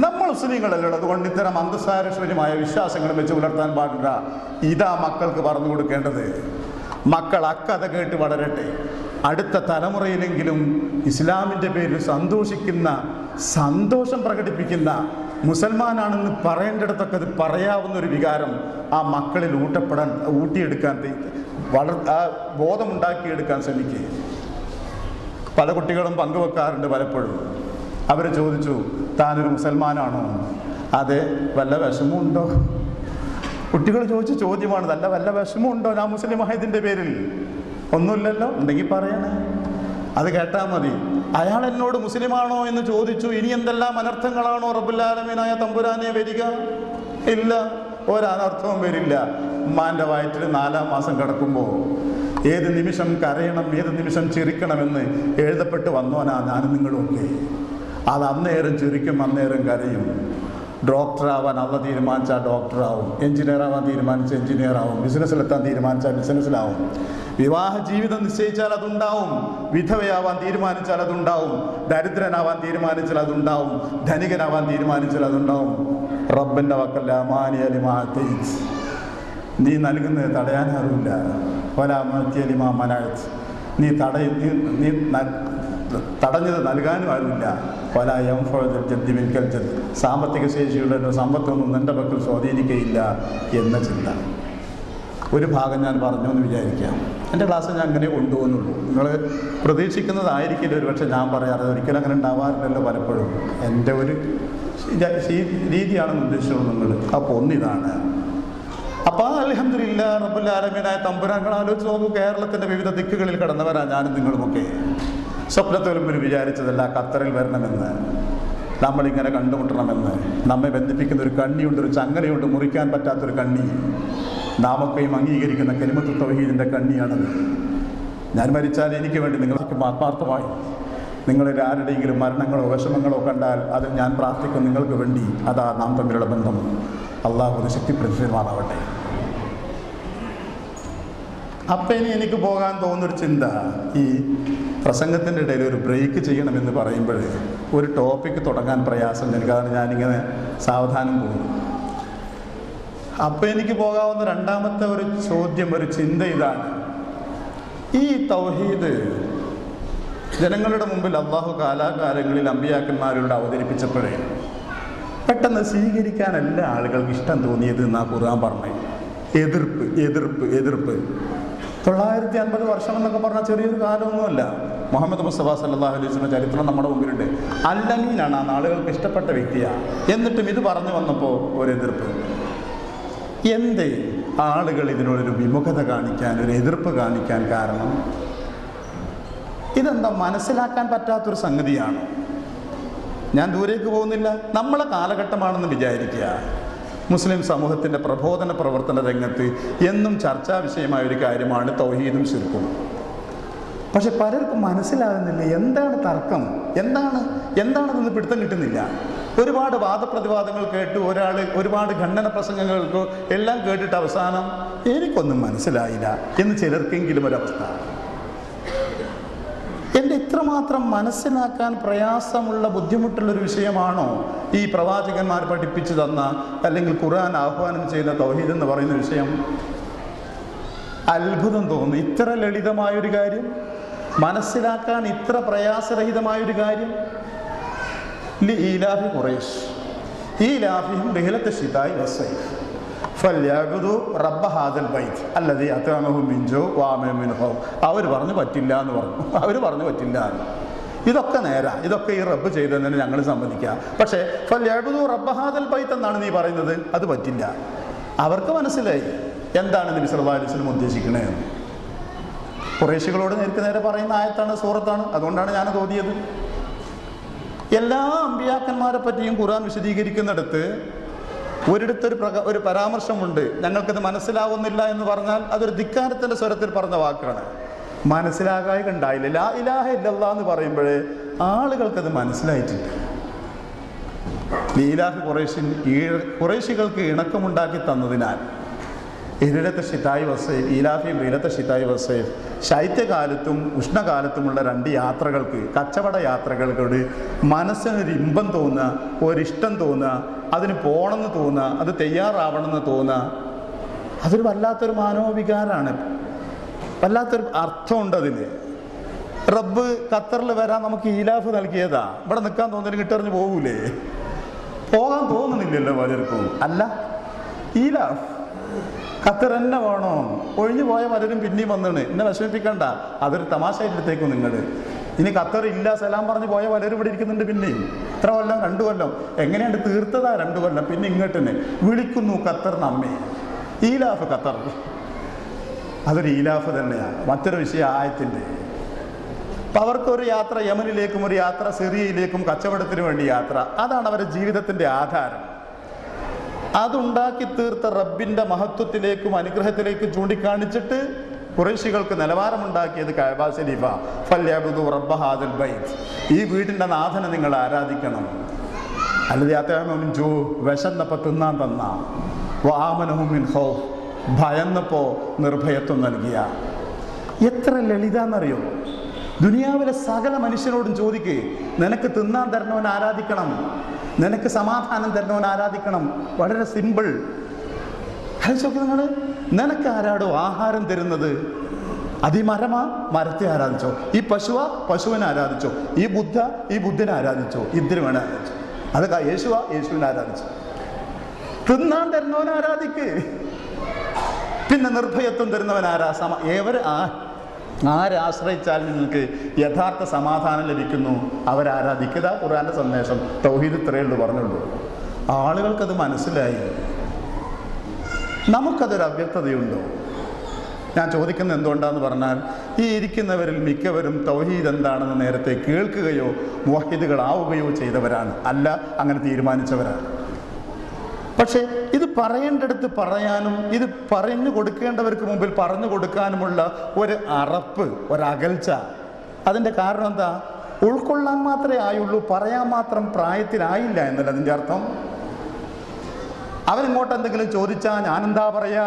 നമ്മൾ മുസ്ലിങ്ങളല്ലോ, അതുകൊണ്ട് ഇത്തരം അന്തസ്സാരശ്വര്യമായ വിശ്വാസങ്ങളും വെച്ച് പുലർത്താൻ പാടില്ല. ഇതാ മക്കൾക്ക് പറഞ്ഞു കൊടുക്കേണ്ടത്. മക്കൾ അക്കഥ കേട്ട് വളരട്ടെ. അടുത്ത തലമുറയിലെങ്കിലും ഇസ്ലാമിൻ്റെ പേരിൽ സന്തോഷിക്കുന്ന, സന്തോഷം പ്രകടിപ്പിക്കുന്ന, മുസൽമാനാണെന്ന് പറയേണ്ടിടത്തൊക്കെ അത് പറയാവുന്ന ഒരു വികാരം ആ മക്കളിൽ ഊട്ടിയെടുക്കാൻ ആ ബോധമുണ്ടാക്കിയെടുക്കാൻ ശ്രമിക്കുക. പല കുട്ടികളും പങ്കുവെക്കാറുണ്ട് പലപ്പോഴും. അവർ ചോദിച്ചു, താനൊരു മുസൽമാനാണോ? അതെ. വല്ല വിഷമമുണ്ടോ? കുട്ടികൾ ചോദിച്ച ചോദ്യമാണ്. വല്ല വിഷമമുണ്ടോ ഞാൻ മുസ്ലിം ആയതിൻ്റെ പേരിൽ? ഒന്നുമില്ലല്ലോ. ഉണ്ടെങ്കിൽ പറയണേ, അത് കേട്ടാൽ മതി. അയാൾ എന്നോട് മുസ്ലിമാണോ എന്ന് ചോദിച്ചു. ഇനി എന്തെല്ലാം അനർത്ഥങ്ങളാണോ റബ്ബുൽ ആലമീനായ തമ്പുരാനെ വരിക? ഇല്ല, ഒരനർത്ഥവും വരില്ല. ഉമ്മാൻ്റെ വയറ്റിൽ 4ാം മാസം കിടക്കുമ്പോൾ ഏത് നിമിഷം കരയണം, ഏത് നിമിഷം ചിരിക്കണമെന്ന് എഴുതപ്പെട്ട് വന്നോനാ ഞാനും നിങ്ങളുമൊക്കെ. അത് അന്നേരം ചിരിക്കും, അന്നേരം കരയും. ഡോക്ടറാവാൻ അള്ള തീരുമാനിച്ചാൽ ഡോക്ടറാവും, എഞ്ചിനീയറാവാൻ തീരുമാനിച്ച എഞ്ചിനീയറാവും, ബിസിനസ്സിലെത്താൻ തീരുമാനിച്ചാൽ ബിസിനസ്സിലാവും, വിവാഹ ജീവിതം നിശ്ചയിച്ചാൽ അതുണ്ടാവും, വിധവയാവാൻ തീരുമാനിച്ചാൽ അതുണ്ടാവും, ദരിദ്രനാവാൻ തീരുമാനിച്ചാൽ അതുണ്ടാവും, ധനികനാവാൻ തീരുമാനിച്ചാൽ അതുണ്ടാവും. റബ്ബിൻ്റെ വക്കല്ല മാനിയലിമാ, നീ നൽകുന്നത് തടയാനാറില്ല. വലാമത്തിയലിമാ മനാഴ്ച, നീ തടഞ്ഞത് നൽകാനും ആരുമില്ല. സാമ്പത്തിക ശേഷിയുടെ സമ്പത്തൊന്നും നിന്റെ പക്കൽ സ്വാധീനിക്കുകയില്ല എന്ന ചിന്ത. ഒരു ഭാഗം ഞാൻ പറഞ്ഞു എന്ന് വിചാരിക്കാം. എൻ്റെ ക്ലാസ് ഞാൻ അങ്ങനെ കൊണ്ടുപോകുന്നുള്ളൂ. നിങ്ങൾ പ്രതീക്ഷിക്കുന്നതായിരിക്കില്ല ഒരു പക്ഷേ ഞാൻ പറയാറ്. ഒരിക്കലും അങ്ങനെ ഉണ്ടാവാറില്ലല്ലോ പലപ്പോഴും. എൻ്റെ ഒരു രീതിയാണെന്ന് ഉദ്ദേശിച്ചത് നിങ്ങൾ. അപ്പോൾ ഒന്നിതാണ്. അപ്പോൾ അൽഹംദുലില്ലാഹ് റബ്ബുൽ ആലമീനായ തമ്പുരാൻ ആലോചിച്ച് നോക്കൂ. കേരളത്തിൻ്റെ വിവിധ ദിക്കുകളിൽ കടന്നവരാണ് ഞാനും നിങ്ങളുമൊക്കെ. സ്വപ്നത്തോലും ഒരു വിചാരിച്ചതല്ല ഖത്തറിൽ വരണമെന്ന്, നമ്മളിങ്ങനെ കണ്ടുമുട്ടണമെന്ന്. നമ്മെ ബന്ധിപ്പിക്കുന്ന ഒരു കണ്ണിയുണ്ട്, ഒരു ചങ്ങലയുണ്ട്, മുറിക്കാൻ പറ്റാത്തൊരു കണ്ണി. നാമൊക്കെയും അംഗീകരിക്കുന്ന കലിമത്ത് തൗഹീദിൻ്റെ കണ്ണിയാണത്. ഞാൻ മരിച്ചാൽ എനിക്ക് വേണ്ടി നിങ്ങൾക്ക് ആത്മാർത്ഥമായി നിങ്ങളിൽ ആരുടെയെങ്കിലും മരണങ്ങളോ വിഷമങ്ങളോ കണ്ടാൽ അതിൽ ഞാൻ പ്രാർത്ഥിക്കും നിങ്ങൾക്ക് വേണ്ടി. അതാ നാം തമ്മിലുള്ള ബന്ധം. അള്ളാഹു ഒരു ശക്തിപ്പെടുത്തുമാറാവട്ടെ. അപ്പം ഇനി എനിക്ക് പോകാൻ തോന്നുന്നൊരു ചിന്ത, ഈ പ്രസംഗത്തിൻ്റെ ഇടയിൽ ഒരു ബ്രേക്ക് ചെയ്യണമെന്ന് പറയുമ്പോൾ ഒരു ടോപ്പിക്ക് തുടങ്ങാൻ പ്രയാസം എനിക്ക്. അതാണ് ഞാനിങ്ങനെ സാവധാനം പോകുന്നു. അപ്പം എനിക്ക് പോകാവുന്ന രണ്ടാമത്തെ ഒരു ചോദ്യം, ഒരു ചിന്ത ഇതാണ്: ഈ തൗഹീദ് ജനങ്ങളുടെ മുമ്പിൽ അള്ളാഹു കാലാകാലങ്ങളിൽ അമ്പിയാക്കന്മാരോട് അവതരിപ്പിച്ചപ്പോഴേ പെട്ടെന്ന് സ്വീകരിക്കാൻ എല്ലാ ആളുകൾക്ക് ഇഷ്ടം തോന്നിയത് എന്നാ ഖുർആൻ പറഞ്ഞത്. എതിർപ്പ് എതിർപ്പ് എതിർപ്പ്. 950 വർഷം എന്നൊക്കെ പറഞ്ഞാൽ ചെറിയൊരു കാലമൊന്നുമല്ല. മുഹമ്മദ് മുസ്തഫ സല്ലല്ലാഹു അലൈഹി വസല്ലം ചരിത്രം നമ്മുടെ മുമ്പിലുണ്ട്. അല്ലമീനാണ്, ആ ആളുകൾക്ക് ഇഷ്ടപ്പെട്ട വ്യക്തിയാണ്. എന്നിട്ടും ഇത് പറഞ്ഞു വന്നപ്പോൾ ഒരു എതിർപ്പ്. എന്തേ ആളുകൾ ഇതിനോടൊരു വിമുഖത കാണിക്കാൻ, ഒരു എതിർപ്പ് കാണിക്കാൻ കാരണം? ഇതെന്താ മനസ്സിലാക്കാൻ പറ്റാത്തൊരു സംഗതിയാണ്? ഞാൻ ദൂരേക്ക് പോകുന്നില്ല. നമ്മളെ കാലഘട്ടമാണെന്ന് വിചാരിക്കുക. മുസ്ലിം സമൂഹത്തിൻ്റെ പ്രബോധന പ്രവർത്തന രംഗത്ത് എന്നും ചർച്ചാ വിഷയമായ ഒരു കാര്യമാണ് തൗഹീദും ശിർക്കും. പക്ഷെ പലർക്കും മനസ്സിലാകുന്നില്ല എന്താണ് തർക്കം, എന്താണെന്ന് പിടുത്തം കിട്ടുന്നില്ല. ഒരുപാട് വാദപ്രതിവാദങ്ങൾ കേട്ട് ഒരാൾ ഒരുപാട് ഖണ്ഡന പ്രസംഗങ്ങൾക്കോ എല്ലാം കേട്ടിട്ട് അവസാനം എനിക്കൊന്നും മനസ്സിലായില്ല എന്ന് ചിലർക്കെങ്കിലും ഒരവസ്ഥ. എൻ്റെ ഇത്രമാത്രം മനസ്സിലാക്കാൻ പ്രയാസമുള്ള ബുദ്ധിമുട്ടുള്ളൊരു വിഷയമാണോ ഈ പ്രവാചകന്മാർ പഠിപ്പിച്ചു തന്ന, അല്ലെങ്കിൽ ഖുർആൻ ആഹ്വാനം ചെയ്ത തൗഹീദ് എന്ന് പറയുന്ന വിഷയം? അത്ഭുതം തോന്നുന്നു. ഇത്ര ലളിതമായൊരു കാര്യം, മനസ്സിലാക്കാൻ ഇത്ര പ്രയാസരഹിതമായൊരു കാര്യം. ലീലാഫി ഖുറൈശ് ഈലാഫിഹിം റിഹ്ലത ശിതാഇ വസ്സൈഫ് ഫല്യഅബ്ദു റബ്ബ ഹാദൽ ബൈത്ത് അല്ലദീ അത്അമഹും മിൻ ജൂ വഅമനഹും മിൻ ഖൗഫ്. അവർ പറഞ്ഞു പറ്റില്ല എന്ന് പറഞ്ഞു. അവർ പറഞ്ഞു പറ്റില്ല എന്ന്. ഇതൊക്കെ നേരാ, ഇതൊക്കെ ഈ റബ്ബ് ചെയ്തതെന്ന് ഞങ്ങൾ സമ്മതിക്കാം. പക്ഷേ ഫല്യഅബ്ദു റബ്ബ ഹാദൽ ബൈത്ത് എന്നാണ് നീ പറയുന്നത്, അത് പറ്റില്ല. അവർക്ക് മനസ്സിലായി എന്താണ് നബി സല്ലല്ലാഹു അലൈഹി വസല്ലം ഉദ്ദേശിക്കണത്. ഖുറൈശികളോട് നേരെ പറയുന്ന ആയത്താണ്, സൂറത്താണ്. അതുകൊണ്ടാണ് ഞാനത് ഓതിയത്. എല്ലാ അമ്പിയാക്കന്മാരെ പറ്റിയും ഖുർആൻ വിശദീകരിക്കുന്നിടത്ത് ഒരു പരാമർശമുണ്ട്. ഞങ്ങൾക്കത് മനസ്സിലാവുന്നില്ല എന്ന് പറഞ്ഞാൽ അതൊരു ധിക്കാരത്തിൻ്റെ സ്വരത്തിൽ പറഞ്ഞ വാക്കാണ്. മനസ്സിലാകാതെ ഉണ്ടായില്ല. ലാ ഇലാഹ ഇല്ലല്ലാഹ് എന്ന് പറയുമ്പോഴേ ആളുകൾക്കത് മനസ്സിലായിട്ടില്ല. ലീലാഹ് ഖുറൈശികൾക്ക് ഇണക്കമുണ്ടാക്കി തന്നതിനാൽ ഇരിലത്തെ ഷിതായി വസൈഫ്, ഈലാഫിയും ഇരിലത്തെ ഷിതായി വസൈഫ്, ശൈത്യകാലത്തും ഉഷ്ണകാലത്തുമുള്ള 2 യാത്രകൾക്ക്, കച്ചവട യാത്രകൾക്കോട് മനസ്സിനൊരു ഇമ്പം തോന്നുക, ഒരിഷ്ടം തോന്നുക, അതിന് പോകണമെന്ന് തോന്നുക, അത് തയ്യാറാവണമെന്ന് തോന്നുക, അതൊരു വല്ലാത്തൊരു മാനവവികാരമാണ്. വല്ലാത്തൊരു അർത്ഥമുണ്ട് അതിന്. റബ്ബ് ഖത്തറിൽ വരാൻ നമുക്ക് ഈലാഫ് നൽകിയതാ. ഇവിടെ നിൽക്കാൻ തോന്നുന്നു കിട്ടറിഞ്ഞ് പോകൂലേ? പോകാൻ തോന്നുന്നില്ലല്ലോ പലർക്കും. അല്ല, ഈലാഫ് ഖത്തർ തന്നെ വേണോ? ഒഴിഞ്ഞു പോയ പലരും പിന്നെയും വന്നിണ്. എന്നെ വിഷമിപ്പിക്കണ്ട, അതൊരു തമാശയിലെടുത്തേക്കും നിങ്ങൾ. ഇനി ഖത്തർ ഇല്ല സലാം പറഞ്ഞ് പോയ പലരും ഇവിടെ ഇരിക്കുന്നുണ്ട്. പിന്നെയും ഇത്ര കൊല്ലം 2 കൊല്ലം എങ്ങനെയാണ് തീർത്തതാ? 2 കൊല്ലം. പിന്നെ ഇങ്ങോട്ട് തന്നെ വിളിക്കുന്നു ഖത്തർ നമ്മെ. ഈലാഫ് ഖത്തർ, അതൊരു ഈലാഫ് തന്നെയാണ്. മറ്റൊരു വിഷയം ആയത്തിൻ്റെ. അപ്പം അവർക്കൊരു യാത്ര യമനിലേക്കും, ഒരു യാത്ര സിറിയയിലേക്കും, കച്ചവടത്തിന് വേണ്ടി യാത്ര. അതാണ് അവരുടെ ജീവിതത്തിൻ്റെ ആധാരം. അതുണ്ടാക്കി തീർത്ത റബ്ബിൻ്റെ മഹത്വത്തിലേക്കും അനുഗ്രഹത്തിലേക്കും ചൂണ്ടിക്കാണിച്ചിട്ട് ഖുറൈശികൾക്ക് നിലവാരമുണ്ടാക്കിയത് കഅബ ശരീഫ. ഫല്യഅബ്ദു റബ്ബ ഹാദൽ ബൈത്ത്, ഈ വീടിൻ്റെ നാഥനെ നിങ്ങൾ ആരാധിക്കണം. അല്ലദീ അത്അമഹും മിൻ ജൂ, വിശന്നപ്പോൾ തിന്നാൻ തന്ന, വആമനഹും മിൻ ഖൗഫ്, ഭയന്നപ്പോൾ നിർഭയത്വം നൽകിയ. എത്ര ലളിതാന്നറിയോ? ദുനിയാവിലെ സകല മനുഷ്യരോടും ചോദിക്കേ, നിനക്ക് തിന്നാൻ തരണവൻ ആരാധിക്കണം, നിനക്ക് സമാധാനം തരണവൻ ആരാധിക്കണം. വളരെ സിമ്പിൾ. ചോദിക്കുക നിങ്ങൾ, നിനക്ക് ആരാടോ ആഹാരം തരുന്നത്? അത് ഈ മരമാ, മരത്തെ ആരാധിച്ചോ. ഈ പശുവാ, പശുവിനെ ആരാധിച്ചോ. ഈ ബുദ്ധനെ ആരാധിച്ചോ. ഇതിന് വേണേ ആരാധിച്ചോ. അത് യേശുവാ, യേശുവിനെ ആരാധിച്ചോ. തിന്നാൻ തരുന്നവൻ ആരാധിക്ക്. പിന്നെ നിർഭയത്വം തരുന്നവൻ ആരാ? ആരാശ്രയിച്ചാൽ നിങ്ങൾക്ക് യഥാർത്ഥ സമാധാനം ലഭിക്കുന്നു, അവരാരാധിക്കുക. ഖുർആന്റെ സന്ദേശം തൗഹീദ് ഇത്രയുള്ളൂ പറഞ്ഞുള്ളൂ. ആളുകൾക്കത് മനസ്സിലായി. നമുക്കതൊരു അവ്യക്തതയുണ്ടോ? ഞാൻ ചോദിക്കുന്നത് എന്തുകൊണ്ടാന്ന് പറഞ്ഞാൽ, ഈ ഇരിക്കുന്നവരിൽ മിക്കവരും തൗഹീദ് എന്താണെന്ന് നേരത്തെ കേൾക്കുകയോ മുവഹിദുകളാവുകയോ ചെയ്തവരാണ്, അല്ല അങ്ങനെ തീരുമാനിച്ചവരാണ്. പക്ഷേ ഇത് പറയേണ്ടടുത്ത് പറയാനും ഇത് പറഞ്ഞു കൊടുക്കേണ്ടവർക്ക് മുമ്പിൽ പറഞ്ഞു കൊടുക്കാനുമുള്ള ഒരു അറപ്പ്, ഒരകൽച്ച. അതിൻ്റെ കാരണം എന്താ? ഉൾക്കൊള്ളാൻ മാത്രമേ ആയുള്ളൂ, പറയാൻ മാത്രം പ്രായത്തിലായില്ല എന്നല്ല അതിൻ്റെ അർത്ഥം. അവനിങ്ങോട്ട് എന്തെങ്കിലും ചോദിച്ചാൽ ഞാനെന്താ പറയാ?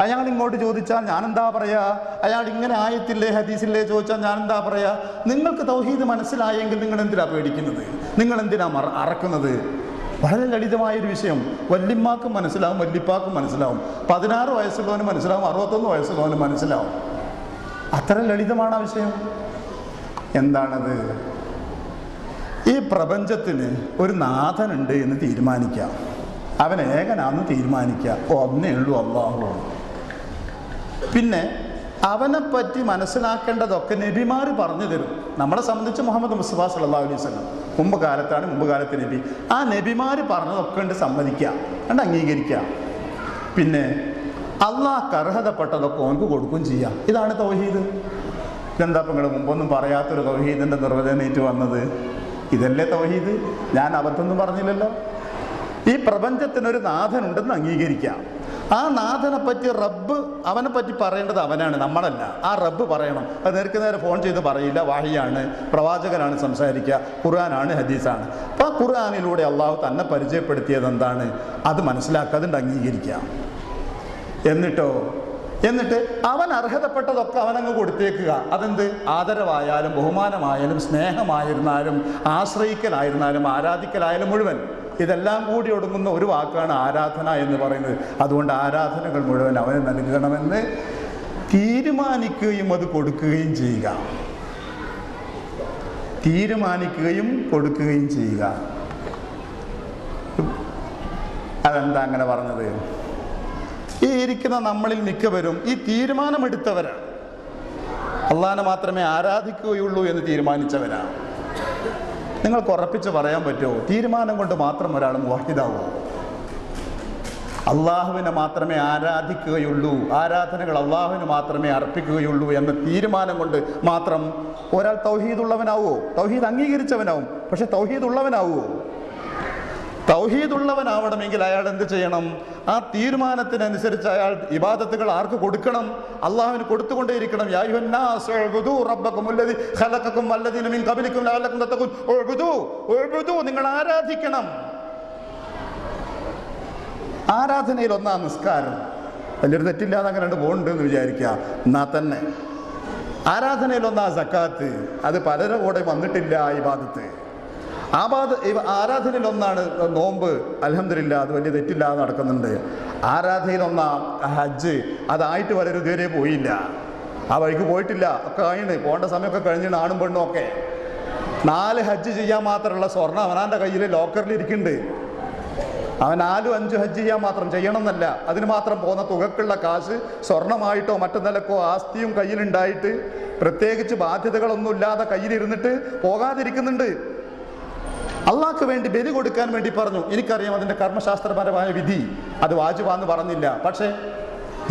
അയാൾ ഇങ്ങോട്ട് ചോദിച്ചാൽ ഞാനെന്താ പറയാ? അയാൾ ഇങ്ങനെ ആയത്തില്ലേ ഹദീസില്ലേ ചോദിച്ചാൽ ഞാനെന്താ പറയാ? നിങ്ങൾക്ക് തൗഹീദ് മനസ്സിലായെങ്കിൽ നിങ്ങൾ എന്തിനാ പേടിക്കുന്നത്? നിങ്ങൾ എന്തിനാ അറക്കുന്നത്? വളരെ ലളിതമായൊരു വിഷയം. വല്യമ്മാക്കും മനസ്സിലാവും, വല്യപ്പാക്കും മനസ്സിലാവും, 16 വയസ്സുള്ളവന് മനസ്സിലാവും, 61 വയസ്സുള്ളവന് മനസ്സിലാവും. അത്ര ലളിതമാണ് ആ വിഷയം. എന്താണത്? ഈ പ്രപഞ്ചത്തിന് ഒരു നാഥനുണ്ട് എന്ന് തീരുമാനിക്കാം. അവൻ ഏകനാണെന്ന് തീരുമാനിക്കുക. ഒന്നേ ഉള്ളൂ, അല്ലാഹു. പിന്നെ അവനെപ്പറ്റി മനസ്സിലാക്കേണ്ടതൊക്കെ നബിമാർ പറഞ്ഞു തരും. നമ്മളെ സംബന്ധിച്ച് മുഹമ്മദ് മുസ്തഫ സല്ലല്ലാഹു അലൈഹി വസല്ലം മുമ്പ് കാലത്തെ നബി. ആ നബിമാർ പറഞ്ഞതൊക്കെ ഉണ്ട് സമ്മതിക്കുക, കണ്ട് അംഗീകരിക്കുക. പിന്നെ അള്ളാഹ്ക്ക് അർഹതപ്പെട്ടതൊക്കെ ഓനക്ക് കൊടുക്കുകയും ചെയ്യാം. ഇതാണ് തൗഹീദ്. ഇതെന്താ ഇപ്പം നിങ്ങൾ മുമ്പൊന്നും പറയാത്തൊരു തൗഹീദിൻ്റെ നിർവചനേറ്റ് വന്നത്? ഇതല്ലേ തൗഹീദ്? ഞാൻ അബദ്ധമൊന്നും പറഞ്ഞില്ലല്ലോ. ഈ പ്രപഞ്ചത്തിനൊരു നാഥനുണ്ടെന്ന് അംഗീകരിക്കാം. ആ നാഥനെ പറ്റി റബ്ബ്, അവനെ പറ്റി പറയേണ്ടത് അവനാണ്, നമ്മളല്ല. ആ റബ്ബ് പറയണം. അത് നേർക്ക് നേരെ ഫോൺ ചെയ്ത് പറയില്ല. വാഹിയാണ്, പ്രവാചകനാണ് സംസാരിക്കുക, ഖുർആനാണ്, ഹദീസാണ്. അപ്പോൾ ആ ഖുർആനിലൂടെ അള്ളാഹു തന്നെ പരിചയപ്പെടുത്തിയത് എന്താണ് അത് മനസ്സിലാക്കുക, അതുകൊണ്ട് അംഗീകരിക്കാം. എന്നിട്ട് അവൻ അർഹതപ്പെട്ടതൊക്കെ അവനങ്ങ് കൊടുത്തേക്കുക. അതെന്ത്? ആദരവായാലും ബഹുമാനമായാലും സ്നേഹമായിരുന്നാലും ആശ്രയിക്കലായിരുന്നാലും ആരാധിക്കലായാലും മുഴുവൻ ഇതെല്ലാം കൂടി ഒടുങ്ങുന്ന ഒരു വാക്കാണ് ആരാധന എന്ന് പറയുന്നത്. അതുകൊണ്ട് ആരാധനകൾ മുഴുവൻ അവന് നൽകണമെന്ന് തീരുമാനിക്കുകയും അത് കൊടുക്കുകയും ചെയ്യുക. തീരുമാനിക്കുകയും കൊടുക്കുകയും ചെയ്യുക. അതെന്താ അങ്ങനെ പറഞ്ഞത്? ഈ ഇരിക്കുന്ന നമ്മളിൽ മിക്കവരും ഈ തീരുമാനമെടുത്തവരാണ്. അള്ളാഹനെ മാത്രമേ ആരാധിക്കുകയുള്ളൂ എന്ന് തീരുമാനിച്ചവരാണ്. നിങ്ങൾക്ക് ഉറപ്പിച്ച് പറയാൻ പറ്റുമോ തീരുമാനം കൊണ്ട് മാത്രം ഒരാൾ മുവഹിദാവോ? അള്ളാഹുവിനെ മാത്രമേ ആരാധിക്കുകയുള്ളൂ, ആരാധനകൾ അള്ളാഹുവിന് മാത്രമേ അർപ്പിക്കുകയുള്ളൂ എന്ന തീരുമാനം കൊണ്ട് മാത്രം ഒരാൾ തൗഹീദുള്ളവനാവോ? തൗഹീദ് അംഗീകരിച്ചവനാവും, പക്ഷെ തൗഹീദുള്ളവനാവുമോ? തൗഹീദുള്ളവനാവണമെങ്കിൽ അയാൾ എന്ത് ചെയ്യണം? ആ തീരുമാനത്തിനനുസരിച്ച് അയാൾ ഇബാദത്തുകൾ ആർക്ക് കൊടുക്കണം? അള്ളാഹുവിന് കൊടുത്തുകൊണ്ടേയിരിക്കണം. യാ അയ്യുഹന്നാസ് ഉഅ്ബുദൂ റബ്ബക്കുമുല്ലദീ ഖലഖക്കും വല്ലദീന മിൻ ഖബലിക്കും ലഅല്ലക്കും തത്തഖൂൻ. ഉഅ്ബുദൂ, നിങ്ങൾ ആരാധിക്കണം. ആരാധനയിൽ ഒന്നാം നിസ്കാരം. വലിയൊരു തെറ്റില്ലാതെ അങ്ങനെ പോകുന്നുണ്ട് എന്ന് വിചാരിക്കുക. എന്നാൽ തന്നെ ആരാധനയിൽ ഒന്നാ സക്കാത്ത്. അത് പലരുടെ കൂടെ വന്നിട്ടില്ല ഇബാദത്ത്. ആരാധനയിൽ ഒന്നാണ് നോമ്പ്. അൽഹംദുലില്ലാ, അത് വലിയ തെറ്റില്ലാതെ നടക്കുന്നുണ്ട്. ആരാധനയിൽ ഒന്നാം ഹജ്ജ്. അതായിട്ട് പലരും ഇതുവരെ പോയില്ല, ആ വഴിക്ക് പോയിട്ടില്ല. ഒക്കെ കഴിഞ്ഞ് പോകേണ്ട സമയമൊക്കെ കഴിഞ്ഞിട്ട് ആണും പെണ്ണും ഒക്കെ 4 ഹജ്ജ് ചെയ്യാൻ മാത്രമുള്ള സ്വർണ്ണം അവനാൻ്റെ കയ്യിൽ ലോക്കറിൽ ഇരിക്കുന്നുണ്ട്. അവൻ 4-5 ഹജ്ജ് ചെയ്യാൻ മാത്രം ചെയ്യണം എന്നല്ല, അതിന് മാത്രം പോകുന്ന തുകക്കുള്ള കാശ് സ്വർണമായിട്ടോ മറ്റു നിലക്കോ ആസ്തിയും കയ്യിലുണ്ടായിട്ട് പ്രത്യേകിച്ച് ബാധ്യതകളൊന്നുമില്ലാതെ കയ്യിലിരുന്നിട്ട് പോകാതിരിക്കുന്നുണ്ട്. അള്ളാഹ്ക്ക് വേണ്ടി ബലി കൊടുക്കാൻ വേണ്ടി പറഞ്ഞു. എനിക്കറിയാം അതിൻ്റെ കർമ്മശാസ്ത്രപരമായ വിധി, അത് വാജിബാന്ന് പറഞ്ഞില്ല. പക്ഷേ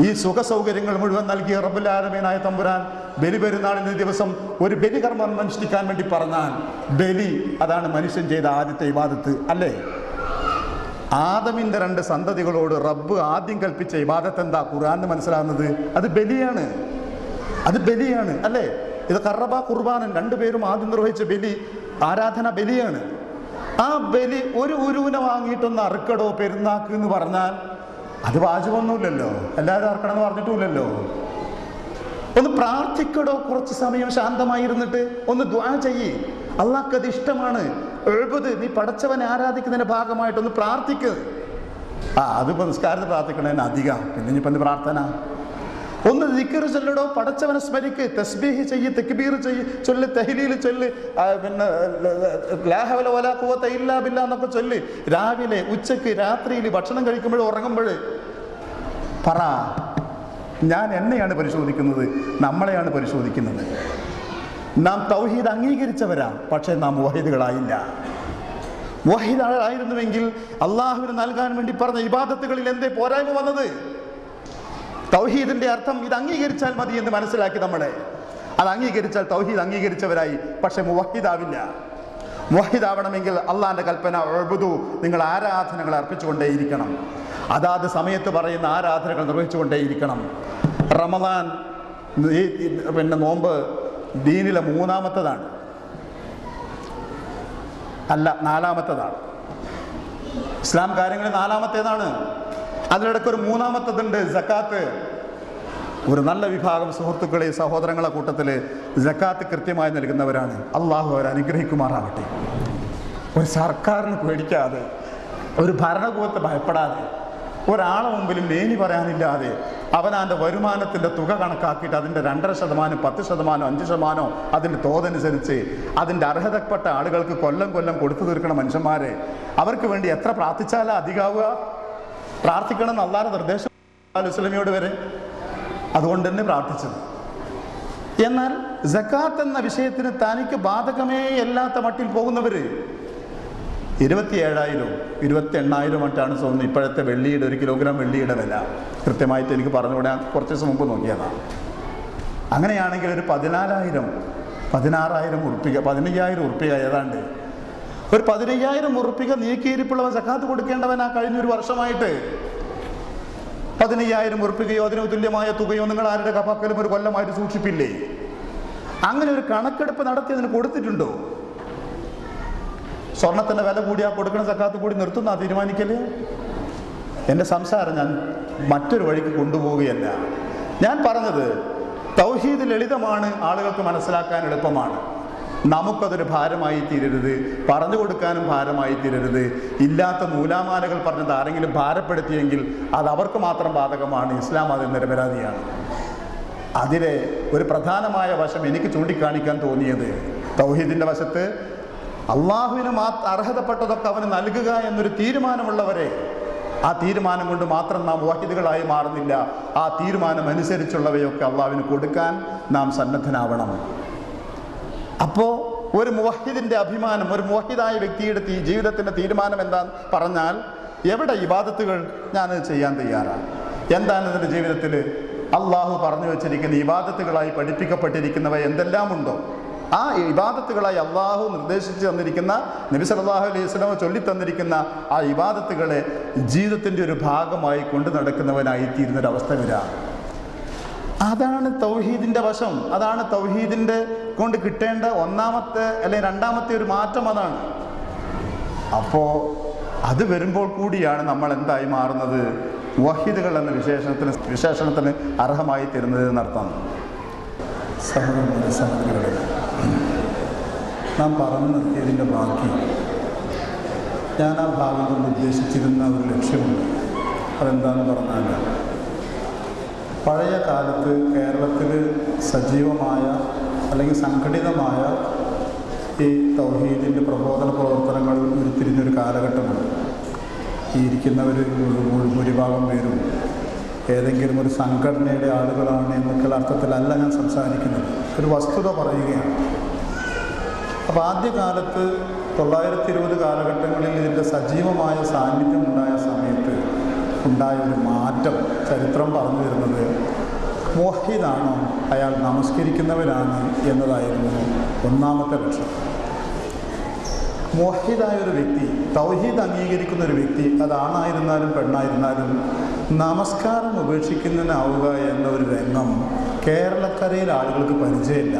ഈ സുഖ സൗകര്യങ്ങൾ മുഴുവൻ നൽകിയ റബ്ബുൽ ആലമീനായ തമ്പുരാൻ ബലി പെരുന്നാളിൻ്റെ ദിവസം ഒരു ബലി കർമ്മം അനുഷ്ഠിക്കാൻ വേണ്ടി പറഞ്ഞാൽ ബലി അതാണ് മനുഷ്യൻ ചെയ്ത ആദ്യത്തെ ഇബാദത്ത് അല്ലേ? ആദമിൻ്റെ 2 സന്തതികളോട് റബ്ബ് ആദ്യം കൽപ്പിച്ച ഇബാദത്ത് എന്താ ഖുർആനിൽ മനസ്സിലാകുന്നത്? അത് ബലിയാണ്. അത് ബലിയാണ് അല്ലേ? ഇത് ഖറബ ഖുർബാനൻ, 2 പേരും ആദ്യം നിർവഹിച്ച ബലി ആരാധന ബലിയാണ്. ആ ബലി ഒരു ഉരുവിനെ വാങ്ങിയിട്ടൊന്ന് അറുക്കടോ പെരുന്നാക്ക് എന്ന് പറഞ്ഞാൽ അത് വാജിബൊന്നുമില്ലല്ലോ, എല്ലാവരും അറക്കണം എന്ന് പറഞ്ഞിട്ടുമില്ലല്ലോ. ഒന്ന് പ്രാർത്ഥിക്കടോ, കുറച്ച് സമയം ശാന്തമായിരുന്നിട്ട് ഒന്ന് ദുആ ചെയ്യ്, അള്ളാഹ്ക്ക് അത് ഇഷ്ടമാണ്. എഴുപത് നീ പടച്ചവനെ ആരാധിക്കുന്നതിൻ്റെ ഭാഗമായിട്ടൊന്ന് പ്രാർത്ഥിക്ക്. അതിപ്പോൾ നിസ്കാരത്തിൽ പ്രാർത്ഥിക്കണതിന് അധികം, പിന്നെ ഇനിയിപ്പോൾ എന്ത് പ്രാർത്ഥന? ഒന്ന് ദിക്ർ ചൊല്ലടോ, പടച്ചവനെ സ്മരിക്ക്, തസ്ബീഹ് ചെയ്യ്, തക്ബീർ ചെയ്യ്, ചൊല്ല്, തഹ്ലീൽ ചൊല്ല്, പിന്നെ ലാ ഹൗല വലാ ഖുവത ഇല്ലാ ബില്ലാ എന്നൊക്കെ ചൊല്ല്. രാവിലെ, ഉച്ചയ്ക്ക്, രാത്രിയിൽ, ഭക്ഷണം കഴിക്കുമ്പോൾ, ഉറങ്ങുമ്പോൾ പറ. ഞാൻ എന്നെയാണ് പരിശോധിക്കുന്നത്, നമ്മളെയാണ് പരിശോധിക്കുന്നത്. നാം തൗഹീദ് അംഗീകരിച്ചവരാണ്, പക്ഷേ നാം മുവഹിദുകളായില്ല. മുവഹിദായിരുന്നുവെങ്കിൽ അള്ളാഹുവിന് നൽകാൻ വേണ്ടി പറഞ്ഞ ഇബാദത്തുകളിൽ എന്തേ പോരായ്മ വന്നത്? തൗഹീദിന്റെ അർത്ഥം ഇത് അംഗീകരിച്ചാൽ മതി എന്ന് മനസ്സിലാക്കി നമ്മളെ. അത് അംഗീകരിച്ചാൽ തൗഹീദ് അംഗീകരിച്ചവരായി, പക്ഷെ മുവഹിദാവില്ല. മുവഹിദാവണമെങ്കിൽ അള്ളാഹിന്റെ കൽപ്പന ഉഅ്ബുദൂ, നിങ്ങൾ ആരാധനകൾ അർപ്പിച്ചുകൊണ്ടേയിരിക്കണം. അതാത് സമയത്ത് പറയുന്ന ആരാധനകൾ നിർവഹിച്ചുകൊണ്ടേയിരിക്കണം. റമദാൻ പിന്നെ നോമ്പ് ദീനിലെ 3-ാമത്തതാണ്, അല്ല 4-ാമത്തതാണ്. ഇസ്ലാം കാര്യങ്ങളിൽ 4-ാമത്തേതാണ്. അതിനിടയ്ക്ക് ഒരു 3-ാമത്തതുണ്ട്, സക്കാത്ത്. ഒരു നല്ല വിഭാഗം സുഹൃത്തുക്കളെ സഹോദരങ്ങളെ കൂട്ടത്തിൽ സക്കാത്ത് കൃത്യമായി നൽകുന്നവരാണ്. അള്ളാഹു അവരെ അനുഗ്രഹിക്കുമാറാകട്ടെ. ഒരു സർക്കാരിന് പേടിക്കാതെ, ഒരു ഭരണകൂടത്തെ ഭയപ്പെടാതെ, ഒരാളെ മുമ്പിലും മേനി പറയാനില്ലാതെ അവനാൻ്റെ വരുമാനത്തിൻ്റെ തുക കണക്കാക്കിയിട്ട് അതിൻ്റെ 2.5%, 10%, 5% അതിൻ്റെ തോതനുസരിച്ച് അതിൻ്റെ അർഹതപ്പെട്ട ആളുകൾക്ക് കൊല്ലം കൊടുത്തു തീർക്കണ മനുഷ്യന്മാരെ അവർക്ക് വേണ്ടി എത്ര പ്രാർത്ഥിച്ചാലാ അധികാവുക? പ്രാർത്ഥിക്കണം എന്ന് അല്ലാഹുവിന്റെ നിർദ്ദേശം വസല്ലമയോട് വരെ അതുകൊണ്ട് തന്നെ പ്രാർത്ഥിച്ചത്. എന്നാൽ സക്കാത്ത് എന്ന വിഷയത്തിന് തനിക്ക് ബാധകമേ അല്ലാത്ത മട്ടിൽ പോകുന്നവർ 27,000 28,000 മറ്റാണ് തോന്നുന്നു ഇപ്പോഴത്തെ വെള്ളിയുടെ 1 കിലോഗ്രാം വെള്ളിയുടെ വില. കൃത്യമായിട്ട് എനിക്ക് പറഞ്ഞുകൂടെ, ഞാൻ കുറച്ച് ദിവസം മുമ്പ് നോക്കിയതാണ്. അങ്ങനെയാണെങ്കിൽ ഒരു 14,000 16,000 ഉറുപ്പിക 15,000 ഉറുപ്പിക ഏതാണ്ട് ഒരു 15,000 ഉറുപ്പിക നീക്കിയിരിപ്പുള്ളവൻ സക്കാത്ത് കൊടുക്കേണ്ടവനാ കഴിഞ്ഞൊരു വർഷമായിട്ട്. 15,000 ഉറുപ്പികയോ അതിന് തുല്യമായ തുകയോ നിങ്ങൾ ആരുടെ പക്കലും ഒരു കൊല്ലമായിട്ട് സൂക്ഷിപ്പില്ലേ? അങ്ങനെ ഒരു കണക്കെടുപ്പ് നടത്തി അതിന് കൊടുത്തിട്ടുണ്ടോ? സ്വർണത്തിൻ്റെ വില കൂടി ആ കൊടുക്കുന്ന സക്കാത്ത് കൂടി നിർത്തുന്ന തീരുമാനിക്കല്. എൻ്റെ സംസാരം ഞാൻ മറ്റൊരു വഴിക്ക് കൊണ്ടുപോവുകയല്ല. ഞാൻ പറഞ്ഞത് തൗഹീദ് ലളിതമാണ്, ആളുകൾക്ക് മനസ്സിലാക്കാൻ എളുപ്പമാണ്. നമുക്കതൊരു ഭാരമായി തീരരുത്, പറഞ്ഞു കൊടുക്കാനും ഭാരമായി തീരരുത്. ഇല്ലാത്ത നൂലാമാലകൾ പറഞ്ഞത് ആരെങ്കിലും ഭാരപ്പെടുത്തിയെങ്കിൽ അത് അവർക്ക് മാത്രം ബാധകമാണ്. ഇസ്ലാം അതിൽ നിരപരാധിയാണ്. അതിലെ ഒരു പ്രധാനമായ വശം എനിക്ക് ചൂണ്ടിക്കാണിക്കാൻ തോന്നിയത്, തൗഹീദിൻ്റെ വശത്ത് അള്ളാഹുവിന് അർഹതപ്പെട്ടതൊക്കെ അവന് നൽകുക എന്നൊരു തീരുമാനമുള്ളവരെ, ആ തീരുമാനം കൊണ്ട് മാത്രം നാം മുവഹിദുകളായി മാറുന്നില്ല. ആ തീരുമാനം അനുസരിച്ചുള്ളവയൊക്കെ അള്ളാഹുവിന് കൊടുക്കാൻ നാം സന്നദ്ധനാവണം. അപ്പോൾ ഒരു മുവഹിദിൻ്റെ അഭിമാനം, ഒരു മുവഹിദായ വ്യക്തിയുടെ ജീവിതത്തിൻ്റെ തീരുമാനം എന്താന്ന് പറഞ്ഞാൽ, എവിടെ ഇബാദത്തുകൾ ഞാനത് ചെയ്യാൻ തയ്യാറാണ്. എന്താണ് ഇതിൻ്റെ ജീവിതത്തിൽ അള്ളാഹു പറഞ്ഞു വെച്ചിരിക്കുന്ന ഇബാദത്തുകളായി പഠിപ്പിക്കപ്പെട്ടിരിക്കുന്നവ എന്തെല്ലാം ഉണ്ടോ ആ ഇബാദത്തുകളായി അള്ളാഹു നിർദ്ദേശിച്ചു തന്നിരിക്കുന്ന, നബി സല്ലല്ലാഹു അലൈഹി വസല്ലം ചൊല്ലിത്തന്നിരിക്കുന്ന ആ ഇബാദത്തുകളെ ജീവിതത്തിൻ്റെ ഒരു ഭാഗമായി കൊണ്ടു നടക്കുന്നവനായി തീരുന്നൊരവസ്ഥ വരാം. അതാണ് തൗഹീദിൻ്റെ വശം. അതാണ് തൗഹീദിൻ്റെ കൊണ്ട് കിട്ടേണ്ട ഒന്നാമത്തെ അല്ലെങ്കിൽ രണ്ടാമത്തെ ഒരു മാറ്റം. അതാണ്. അപ്പോൾ അത് വരുമ്പോൾ കൂടിയാണ് നമ്മൾ എന്തായി മാറുന്നത്, മുവഹിദുകൾ എന്ന വിശേഷണത്തിന് അർഹമായി തീരുന്നത് എന്നർത്ഥം. സഹോദരങ്ങളെ, നാം പറഞ്ഞു നിർത്തിയതിൻ്റെ ബാക്കി ഞാൻ ആ ഭാഗം കൊണ്ട് ഉദ്ദേശിച്ചിരുന്ന ഒരു ലക്ഷ്യമുണ്ട്. അതെന്താണെന്ന് പറഞ്ഞാൽ, പഴയ കാലത്ത് കേരളത്തിൽ സജീവമായ അല്ലെങ്കിൽ സംഘടിതമായ ഈ തൗഹീദിൻ്റെ പ്രബോധന പ്രവർത്തനങ്ങൾ ഉരുത്തിരിഞ്ഞൊരു കാലഘട്ടമുണ്ട്. ഈ ഇരിക്കുന്നവർ ഭൂരിഭാഗം പേരും ഏതെങ്കിലും ഒരു സംഘടനയുടെ ആളുകളാണ് എന്നൊക്കെയുള്ള അർത്ഥത്തിലല്ല ഞാൻ സംസാരിക്കുന്നത്. ഒരു വസ്തുത പറയുകയാണ്. അപ്പോൾ ആദ്യകാലത്ത് 920 കാലഘട്ടങ്ങളിൽ ഇതിൻ്റെ സജീവമായ സാന്നിധ്യം ഉണ്ടായ സമയത്ത് ഉണ്ടായ ഒരു മാറ്റം ചരിത്രം പറഞ്ഞു തരുന്നത്, മുവഹിദാണോ അയാൾ നമസ്കരിക്കുന്നവരാണ് എന്നതായിരുന്നു ഒന്നാമത്തെ ലക്ഷ്യം. മുവഹിദായ ഒരു വ്യക്തി, തൗഹീദ് അംഗീകരിക്കുന്ന ഒരു വ്യക്തി, അതാണായിരുന്നാലും പെണ്ണായിരുന്നാലും നമസ്കാരം ഉപേക്ഷിക്കുന്നതിനാവുക എന്ന ഒരു രംഗം കേരളക്കരയിൽ ആളുകൾക്ക് പരിചയമില്ല.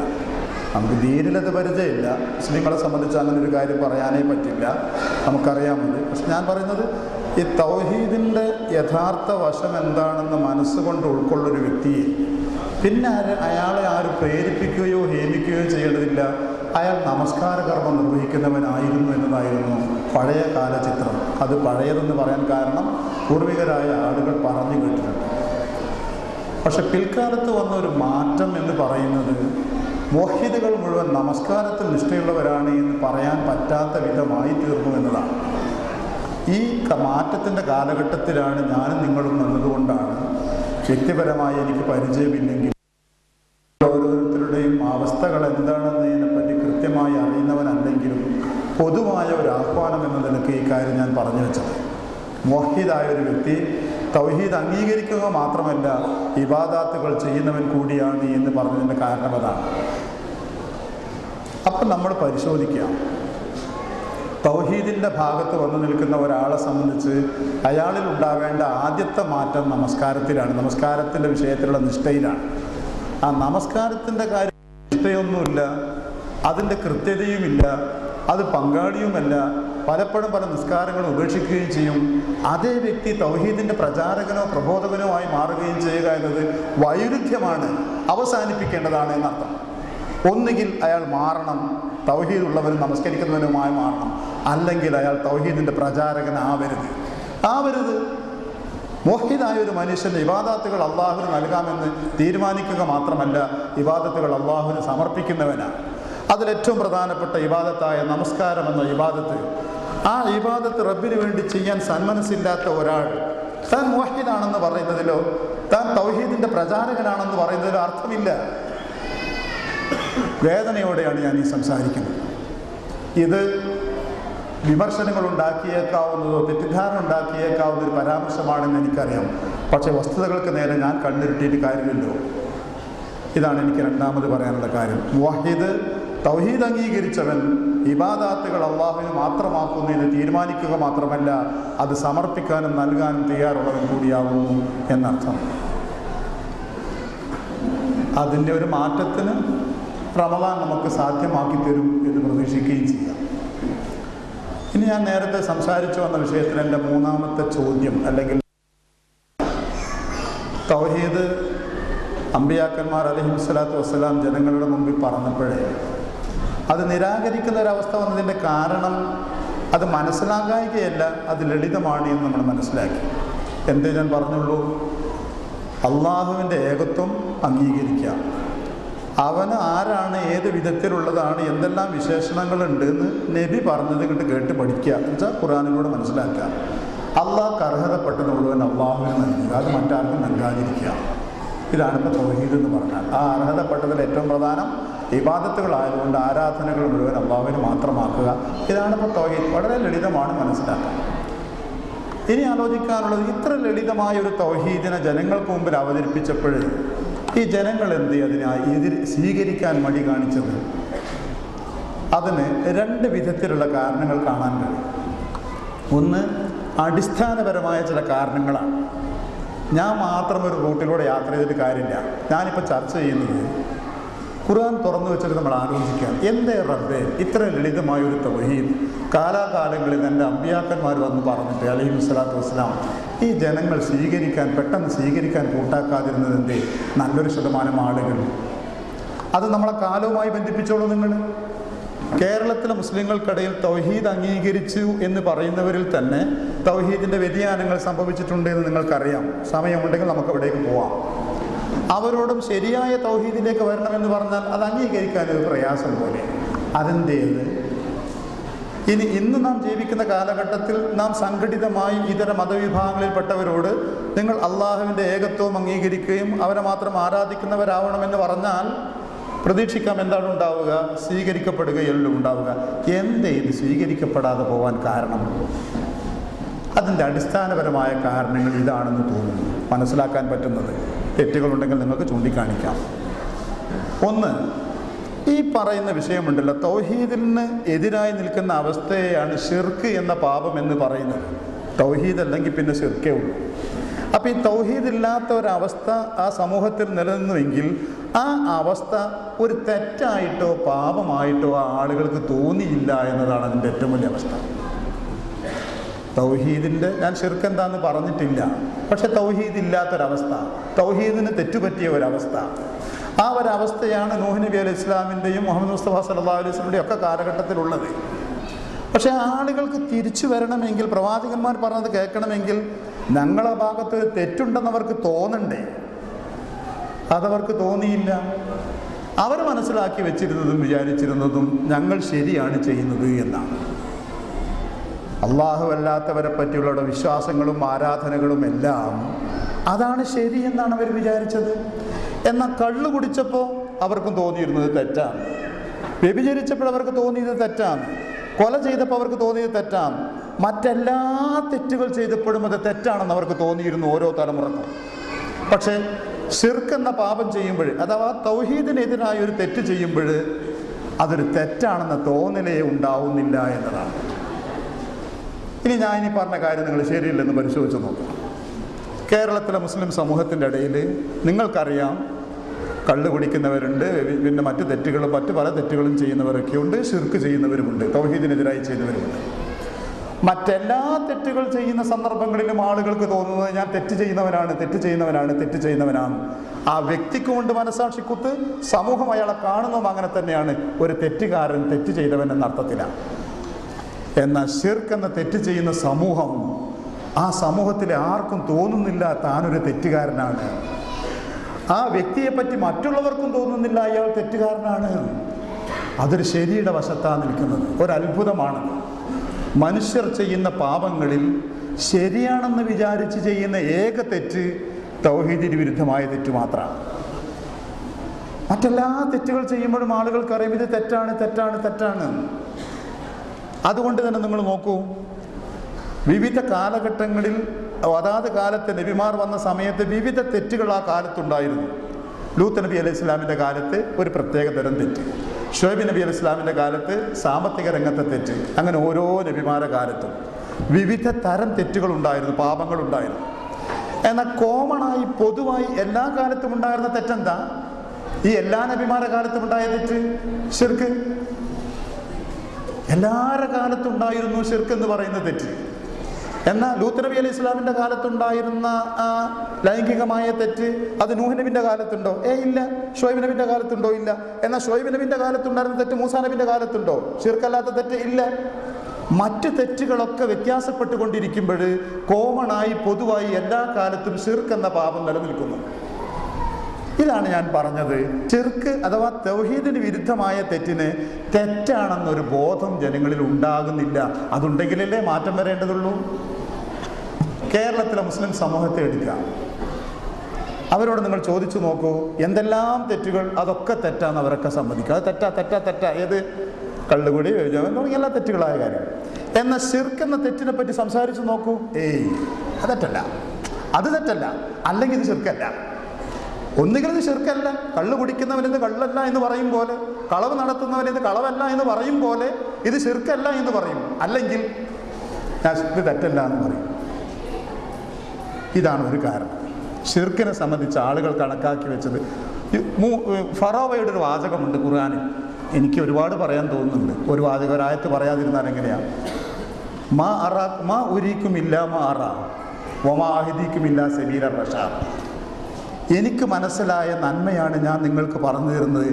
നമുക്ക് ദീനിലത് പരിചയമില്ല. മുസ്ലിങ്ങളെ സംബന്ധിച്ച് അങ്ങനെ ഒരു കാര്യം പറയാനേ പറ്റില്ല, നമുക്കറിയാമത്. പക്ഷെ ഞാൻ പറയുന്നത്, ഈ തൗഹീദിൻ്റെ യഥാർത്ഥ വശം എന്താണെന്ന് മനസ്സുകൊണ്ട് ഉൾക്കൊള്ളൊരു വ്യക്തിയെ പിന്നെ അയാളെ ആരും പ്രേരിപ്പിക്കുകയോ ഹേമിക്കുകയോ ചെയ്യേണ്ടതില്ല. അയാൾ നമസ്കാര കർമ്മം നിർവഹിക്കുന്നവനായിരുന്നു എന്നതായിരുന്നു പഴയ കാലചിത്രം. അത് പഴയതെന്ന് പറയാൻ കാരണം പൂർവികരായ ആളുകൾ പറഞ്ഞു കേട്ടിട്ടുണ്ട്. പക്ഷെ പിൽക്കാലത്ത് വന്ന ഒരു മാറ്റം എന്ന് പറയുന്നത്, മുവഹിദുകൾ മുഴുവൻ നമസ്കാരത്തിൽ നിഷ്ഠയുള്ളവരാണ് എന്ന് പറയാൻ പറ്റാത്ത വിധമായി തീർന്നു എന്നതാണ്. ഈ മാറ്റത്തിൻ്റെ കാലഘട്ടത്തിലാണ് ഞാനും നിങ്ങളും നല്ലതുകൊണ്ടാണ് വ്യക്തിപരമായി എനിക്ക് പരിചയമില്ലെങ്കിൽ ഓരോരുത്തരുടെയും അവസ്ഥകൾ എന്താണെന്നതിനെപ്പറ്റി കൃത്യമായി അറിയുന്നവനല്ലെങ്കിലും പൊതുവായ ഒരു ആഹ്വാനം എന്ന നിലയ്ക്ക് ഈ കാര്യം ഞാൻ പറഞ്ഞു വെച്ചത്. മുവഹിദായ ഒരു വ്യക്തി തൗഹീദ് അംഗീകരിക്കുക മാത്രമല്ല, ഇബാദാത്തുകൾ ചെയ്യുന്നവൻ കൂടിയാണ് എന്ന് പറഞ്ഞതിൻ്റെ കാരണം അതാണ്. അപ്പം നമ്മൾ പരിശോധിക്കാം, തൗഹീദിൻ്റെ ഭാഗത്ത് വന്നു നിൽക്കുന്ന ഒരാളെ സംബന്ധിച്ച് അയാളിൽ ഉണ്ടാവേണ്ട ആദ്യത്തെ മാറ്റം നമസ്കാരത്തിലാണ്, നമസ്കാരത്തിൻ്റെ വിഷയത്തിലുള്ള നിഷ്ഠയിലാണ്. ആ നമസ്കാരത്തിൻ്റെ കാര്യം നിഷ്ഠയൊന്നുമില്ല, അതിൻ്റെ കൃത്യതയുമില്ല, അത് പങ്കാളിയുമല്ല, പലപ്പോഴും പല നിസ്കാരങ്ങളും ഉപേക്ഷിക്കുകയും ചെയ്യും. അതേ വ്യക്തി തൗഹീദിൻ്റെ പ്രചാരകനോ പ്രബോധകനോ ആയി മാറുകയും ചെയ്യുക എന്നത് വൈരുദ്ധ്യമാണ്, അവസാനിപ്പിക്കേണ്ടതാണ് എന്നർത്ഥം. ഒന്നുകിൽ അയാൾ മാറണം, തൗഹീദ് ഉള്ളവരും നമസ്കരിക്കുന്നവനുമായി മാറണം, അല്ലെങ്കിൽ അയാൾ തൗഹീദിൻ്റെ പ്രചാരകനാവരുത്. മുവഹിദായ ഒരു മനുഷ്യൻ്റെ ഇബാദത്തുകൾ അള്ളാഹുവിന് നൽകാമെന്ന് തീരുമാനിക്കുക മാത്രമല്ല, ഇബാദത്തുകൾ അള്ളാഹുവിന് സമർപ്പിക്കുന്നവനാണ്. അതിലേറ്റവും പ്രധാനപ്പെട്ട ഇബാദത്തായ നമസ്കാരം എന്ന ഇബാദത്ത്, ആ ഇബാദത്ത് റബ്ബിന് വേണ്ടി ചെയ്യാൻ സന്മനസ്സില്ലാത്ത ഒരാൾ താൻ മുവഹിദാണെന്ന് പറയുന്നതിലോ താൻ തൗഹീദിൻ്റെ പ്രചാരകനാണെന്ന് പറയുന്നതിലോ അർത്ഥമില്ല. വേദനയോടെയാണ് ഞാൻ ഈ സംസാരിക്കുന്നത്. ഇത് വിമർശനങ്ങൾ ഉണ്ടാക്കിയേക്കാവുന്നതോ തെറ്റിദ്ധാരണ ഉണ്ടാക്കിയേക്കാവുന്ന ഒരു പരാമർശമാണെന്ന് എനിക്കറിയാം. പക്ഷേ വസ്തുതകൾക്ക് നേരെ ഞാൻ കണ്ണിരുട്ടിയിട്ട് കാര്യമില്ലല്ലോ. ഇതാണ് എനിക്ക് രണ്ടാമത് പറയാനുള്ള കാര്യം. മുവഹിദ്, തൗഹീദ് അംഗീകരിച്ചവൻ ഇബാദാത്തുകൾ അള്ളാഹുവിന് മാത്രമാക്കുന്നതിന് തീരുമാനിക്കുക മാത്രമല്ല, അത് സമർപ്പിക്കാനും നൽകാനും തയ്യാറുള്ളവൻ കൂടിയാകുന്നു എന്നർത്ഥം. അതിൻ്റെ ഒരു മാറ്റത്തിന് റമദാൻ നമുക്ക് സാധ്യമാക്കി തരും എന്ന് പ്രതീക്ഷിക്കുകയും ചെയ്യാം. ഇനി ഞാൻ നേരത്തെ സംസാരിച്ചു വന്ന വിഷയത്തിൽ എൻ്റെ മൂന്നാമത്തെ ചോദ്യം, അല്ലെങ്കിൽ തൗഹീദ് അമ്പിയാക്കന്മാർ അലൈഹിസ്സലാത്തു വസ്സലാം ജനങ്ങളുടെ മുമ്പിൽ പറഞ്ഞപ്പോഴേ അത് നിരാകരിക്കുന്ന ഒരവസ്ഥ വന്നതിൻ്റെ കാരണം അത് മനസ്സിലാകായികയല്ല, അത് ലളിതമാണ് എന്ന് നമ്മൾ മനസ്സിലാക്കി. എന്തേ ഞാൻ പറഞ്ഞുള്ളൂ? അള്ളാഹുവിൻ്റെ ഏകത്വം അംഗീകരിക്കുക, അവന് ആരാണ്, ഏത് വിധത്തിലുള്ളതാണ്, എന്തെല്ലാം വിശേഷണങ്ങളുണ്ട് എന്ന് നബി പറഞ്ഞത് കേട്ട് പഠിക്കുക, എന്ന് വെച്ചാൽ ഖുർആനിലൂടെ മനസ്സിലാക്കുക. അള്ളാഹ്ക്ക് അർഹതപ്പെട്ടത് മുഴുവൻ അള്ളാഹുവിന് നൽകുക, അത് മറ്റാർക്കും നൽകാതിരിക്കുക. ഇതാണ് ഇപ്പോൾ തൗഹീദ് എന്ന് പറഞ്ഞാൽ. ആ അർഹതപ്പെട്ടതിൽ ഏറ്റവും പ്രധാനം ഇബാദത്തുകളായതുകൊണ്ട് ആരാധനകൾ മുഴുവൻ അള്ളാഹുവിന് മാത്രമാക്കുക. ഇതാണ് ഇപ്പോൾ തൗഹീദ്. വളരെ ലളിതമാണ്, മനസ്സിലാക്കാൻ. ഇനി ആലോചിക്കാനുള്ളത്, ഇത്ര ലളിതമായ ഒരു തൗഹീദിനെ ജനങ്ങൾക്ക് മുമ്പിൽ അവതരിപ്പിച്ചപ്പോൾ ഈ ജനങ്ങൾ അതിനെ സ്വീകരിക്കാൻ മടി കാണിച്ചത്? അതിന് രണ്ട് വിധത്തിലുള്ള കാരണങ്ങൾ കാണാൻ കഴിയും. ഒന്ന്, അടിസ്ഥാനപരമായ ചില കാരണങ്ങളാണ്. ഞാൻ മാത്രം ഒരു റൂട്ടിലൂടെ യാത്ര ചെയ്തിട്ട് കാര്യമില്ല. ഞാനിപ്പോൾ ചർച്ച ചെയ്യുന്നത് ഖുർആൻ തുറന്നു വെച്ചിട്ട് നമ്മൾ ആലോചിക്കുകയാണ്, എന്തേ റബ്ബേ ഇത്ര ലളിതമായൊരു തൗഹീദ് കാലാകാലങ്ങളിൽ എൻ്റെ അമ്പിയാക്കന്മാർ വന്ന് പറഞ്ഞിട്ട് അലൈഹിസ്സലാത്തു വസ്സലാം ഈ ജനങ്ങൾ പെട്ടെന്ന് സ്വീകരിക്കാൻ കൂട്ടാക്കാതിരുന്നത് എന്തേ? നല്ലൊരു ശതമാനം ആളുകൾ. അത് നമ്മളെ കാലവുമായി ബന്ധിപ്പിച്ചോളൂ. നിങ്ങൾ കേരളത്തിലെ മുസ്ലിങ്ങൾക്കിടയിൽ തൗഹീദ് അംഗീകരിച്ചു എന്ന് പറയുന്നവരിൽ തന്നെ തൗഹീദിൻ്റെ വ്യതിയാനങ്ങൾ സംഭവിച്ചിട്ടുണ്ട് എന്ന് നിങ്ങൾക്കറിയാം. സമയമുണ്ടെങ്കിൽ നമുക്ക് അവിടേക്ക് പോവാം. അവരോടും ശരിയായ തൗഹീദിലേക്ക് വരണമെന്ന് പറഞ്ഞാൽ അത് അംഗീകരിക്കാനൊരു പ്രയാസം പോലെ. അതെന്തേത്? ഇന്ന് നാം ജീവിക്കുന്ന കാലഘട്ടത്തിൽ നാം സംഘടിതമായി ഇതര മതവിഭാഗങ്ങളിൽപ്പെട്ടവരോട് നിങ്ങൾ അള്ളാഹുവിൻ്റെ ഏകത്വം അംഗീകരിക്കുകയും അവരെ മാത്രം ആരാധിക്കുന്നവരാവണമെന്ന് പറഞ്ഞാൽ പ്രതീക്ഷിക്കാം എന്താണ് ഉണ്ടാവുക? സ്വീകരിക്കപ്പെടുകയല്ലോ ഉണ്ടാവുക. എന്തേ ഇത് സ്വീകരിക്കപ്പെടാതെ പോകാൻ കാരണം? അതിൻ്റെ അടിസ്ഥാനപരമായ കാരണങ്ങൾ ഇതാണെന്ന് തോന്നുന്നു. മനസ്സിലാക്കാൻ പറ്റുന്നത്, തെറ്റുകളുണ്ടെങ്കിൽ നിങ്ങൾക്ക് ചൂണ്ടിക്കാണിക്കാം. ഒന്ന്, ഈ പറയുന്ന വിഷയമുണ്ടല്ലോ, തൗഹീദിന് എതിരായി നിൽക്കുന്ന അവസ്ഥയെയാണ് ശിർക്ക് എന്ന പാപം എന്ന് പറയുന്നത്. തൗഹീദ് അല്ലെങ്കിൽ പിന്നെ ശിർക്കേ ഉള്ളൂ. അപ്പം ഈ തൗഹീദ് ഇല്ലാത്ത ഒരവസ്ഥ ആ സമൂഹത്തിൽ നിലനിന്നുവെങ്കിൽ ആ അവസ്ഥ ഒരു തെറ്റായിട്ടോ പാപമായിട്ടോ ആ ആളുകൾക്ക് തോന്നിയില്ല എന്നതാണ് അതിൻ്റെ ഏറ്റവും വലിയ അവസ്ഥ. തൗഹീദിൻ്റെ, ഞാൻ ശിർക്ക് എന്താണെന്ന് പറഞ്ഞിട്ടില്ല, പക്ഷെ തൗഹീദ് ഇല്ലാത്തൊരവസ്ഥ, തൗഹീദിന് തെറ്റുപറ്റിയ ഒരവസ്ഥ, ആ ഒരവസ്ഥയാണ് നൂഹ് നബി അലൈഹി ഇസ്ലാമിൻ്റെയും മുഹമ്മദ് മുസ്തഫ സല്ലല്ലാഹു അലൈഹി വസല്ലമയുടെയും ഒക്കെ കാലഘട്ടത്തിലുള്ളത്. പക്ഷേ ആളുകൾക്ക് തിരിച്ചു വരണമെങ്കിൽ, പ്രവാചകന്മാർ പറഞ്ഞത് കേൾക്കണമെങ്കിൽ ഞങ്ങളെ ഭാഗത്ത് തെറ്റുണ്ടെന്നവർക്ക് തോന്നണ്ടേ? അതവർക്ക് തോന്നിയില്ല. അവർ മനസ്സിലാക്കി വെച്ചിരുന്നതും വിചാരിച്ചിരുന്നതും ഞങ്ങൾ ശരിയാണ് ചെയ്യുന്നത് എന്നാണ്. അള്ളാഹു അല്ലാത്തവരെ പറ്റിയുള്ള വിശ്വാസങ്ങളും ആരാധനകളും എല്ലാം അതാണ് ശരി എന്നാണ് അവർ വിചാരിച്ചത്. എന്നാൽ കള്ളു കുടിച്ചപ്പോൾ അവർക്കും തോന്നിയിരുന്നത് തെറ്റാണ്, വ്യഭിചരിച്ചപ്പോൾ അവർക്ക് തോന്നിയത് തെറ്റാണ്, കൊല ചെയ്തപ്പോൾ അവർക്ക് തോന്നിയത് തെറ്റാണ്, മറ്റെല്ലാ തെറ്റുകൾ ചെയ്തപ്പോഴും അത് തെറ്റാണെന്ന് അവർക്ക് തോന്നിയിരുന്നു ഓരോ തലമുറക്കും. പക്ഷേ ശിർക്ക് എന്ന പാപം ചെയ്യുമ്പോൾ, അഥവാ തൗഹീദിനെതിരായ ഒരു തെറ്റ് ചെയ്യുമ്പോൾ അതൊരു തെറ്റാണെന്ന തോന്നലേ ഉണ്ടാവുന്നില്ല എന്നതാണ്. ഇനി ഞാൻ ഇനി പറഞ്ഞ കാര്യം നിങ്ങൾ ശരിയില്ലെന്ന് പരിശോധിച്ച് നോക്കാം. കേരളത്തിലെ മുസ്ലിം സമൂഹത്തിൻ്റെ ഇടയിൽ നിങ്ങൾക്കറിയാം, കള്ള് കുടിക്കുന്നവരുണ്ട്, പിന്നെ മറ്റു തെറ്റുകളും മറ്റു പല തെറ്റുകളും ചെയ്യുന്നവരൊക്കെ ഉണ്ട്, ശിർക്ക് ചെയ്യുന്നവരുമുണ്ട്, തൗഹീദിനെതിരായി ചെയ്യുന്നവരുമുണ്ട്. മറ്റെല്ലാ തെറ്റുകൾ ചെയ്യുന്ന സന്ദർഭങ്ങളിലും ആളുകൾക്ക് തോന്നുന്നത് ഞാൻ തെറ്റ് ചെയ്യുന്നവനാണ്. ആ വ്യക്തിക്ക് കൊണ്ട് മനസാക്ഷിക്കുത്ത്, സമൂഹം അയാളെ കാണുന്നതും അങ്ങനെ തന്നെയാണ്, ഒരു തെറ്റുകാരൻ, തെറ്റ് ചെയ്തവൻ എന്ന അർത്ഥത്തിലാണ്. എന്നാൽ ശിർക്ക് എന്ന തെറ്റ് ചെയ്യുന്ന സമൂഹം, ആ സമൂഹത്തിലെ ആർക്കും തോന്നുന്നില്ല താനൊരു തെറ്റുകാരനാണ്. ആ വ്യക്തിയെപ്പറ്റി മറ്റുള്ളവർക്കും തോന്നുന്നില്ല അയാൾ തെറ്റുകാരനാണ്. അതൊരു ശരിയുടെ വശത്താണ് നിൽക്കുന്നത്. ഒരത്ഭുതമാണ്. മനുഷ്യർ ചെയ്യുന്ന പാപങ്ങളിൽ ശരിയാണെന്ന് വിചാരിച്ച് ചെയ്യുന്ന ഏക തെറ്റ് തൗഹീദിന് വിരുദ്ധമായ തെറ്റ് മാത്രമാണ്. മറ്റെല്ലാ തെറ്റുകൾ ചെയ്യുമ്പോഴും ആളുകൾക്കറിയാം ഇത് തെറ്റാണ്. അതുകൊണ്ട് തന്നെ നിങ്ങൾ നോക്കൂ, വിവിധ കാലഘട്ടങ്ങളിൽ അതാത് കാലത്തെ നബിമാർ വന്ന സമയത്ത് വിവിധ തെറ്റുകൾ ആ കാലത്തുണ്ടായിരുന്നു. ലൂത്ത് നബി അലൈഹി ഇസ്ലാമിൻ്റെ കാലത്ത് ഒരു പ്രത്യേക തരം തെറ്റ്, ഷുഐബ് നബി അലൈഹി ഇസ്ലാമിൻ്റെ കാലത്ത് സാമ്പത്തിക രംഗത്തെ തെറ്റ്, അങ്ങനെ ഓരോ നബിമാരുടെ കാലത്തും വിവിധ തരം തെറ്റുകളുണ്ടായിരുന്നു, പാപങ്ങളുണ്ടായിരുന്നു. എന്നാൽ കോമണായി പൊതുവായി എല്ലാ കാലത്തും ഉണ്ടായിരുന്ന തെറ്റെന്താ? ഈ എല്ലാ നബിമാരുടെ കാലത്തും ഉണ്ടായ തെറ്റ് ശിർക്ക്. എല്ലാവരുടെ കാലത്തും ഉണ്ടായിരുന്നു ശിർക്ക് എന്ന് പറയുന്ന തെറ്റ്. എന്നാൽ ലൂത്ത് നബി അലൈഹി ഇസ്ലാമിൻ്റെ കാലത്തുണ്ടായിരുന്ന ആ ലൈംഗികമായ തെറ്റ് അത് നൂഹ് നബിൻ്റെ കാലത്തുണ്ടോ? ഇല്ല. ഷുഐബ് നബിൻ്റെ കാലത്തുണ്ടോ? ഇല്ല. എന്നാൽ ഷുഐബ് നബിൻ്റെ കാലത്തുണ്ടായിരുന്ന തെറ്റ് മൂസാ നബിൻ്റെ കാലത്തുണ്ടോ? ശിർക്കല്ലാത്ത തെറ്റ് ഇല്ല. മറ്റ് തെറ്റുകളൊക്കെ വ്യത്യാസപ്പെട്ടുകൊണ്ടിരിക്കുമ്പോൾ കോമണായി പൊതുവായി എല്ലാ കാലത്തും ശിർക്ക് എന്ന പാപം നിലനിൽക്കുന്നു. ഇതാണ് ഞാൻ പറഞ്ഞത്, ശിർക്ക് അഥവാ തൗഹീദിന് വിരുദ്ധമായ തെറ്റിന് തെറ്റാണെന്നൊരു ബോധം ജനങ്ങളിൽ ഉണ്ടാകുന്നില്ല. അതുണ്ടെങ്കിലല്ലേ മാറ്റം വരേണ്ടതുള്ളൂ. കേരളത്തിലെ മുസ്ലിം സമൂഹത്തെ എടുക്കുക, അവരോട് നിങ്ങൾ ചോദിച്ചു നോക്കൂ, എന്തെല്ലാം തെറ്റുകൾ അതൊക്കെ തെറ്റാന്ന് അവരൊക്കെ സമ്മതിക്കുക. അത് തെറ്റാ. ഏത്? കള്ളുകൂടി, വ്യഭിചാരം തുടങ്ങിയ എല്ലാ തെറ്റുകളായ കാര്യം. എന്നാൽ ശിർക്ക് എന്ന തെറ്റിനെ പറ്റി സംസാരിച്ചു നോക്കൂ, അത് തെറ്റല്ല, അല്ലെങ്കിൽ ഇത് ശിർക്കല്ല. ഒന്നുകിൽ ഇത് ശിർക്കല്ല, കള്ളു കുടിക്കുന്നവനിത് കള്ളല്ല എന്ന് പറയും പോലെ, കളവ് നടത്തുന്നവനിത് കളവല്ല എന്ന് പറയും പോലെ ഇത് ശിർക്കല്ല എന്ന് പറയും, അല്ലെങ്കിൽ ഇത് തെറ്റല്ല എന്ന് പറയും. ഇതാണ് ഒരു കാരണം. ശിർക്കിനെ സംബന്ധിച്ച് ആളുകൾ കണക്കാക്കി വെച്ചത്. ഫറോവയുടെ ഒരു വാചകമുണ്ട് ഖുർആനിൽ, എനിക്ക് ഒരുപാട് പറയാൻ തോന്നുന്നുണ്ട്. ഒരു വാചകം, ഒരായത്ത് പറയാതിരുന്നാൽ എങ്ങനെയാണ്? മാ ഉരീക്കുമില്ല മാ അറാ വമാ അഹ്ദീക്കുമില്ല സബീല റഷാദ്. എനിക്ക് മനസ്സിലായ നന്മയാണ് ഞാൻ നിങ്ങൾക്ക് പറഞ്ഞു തരുന്നത്,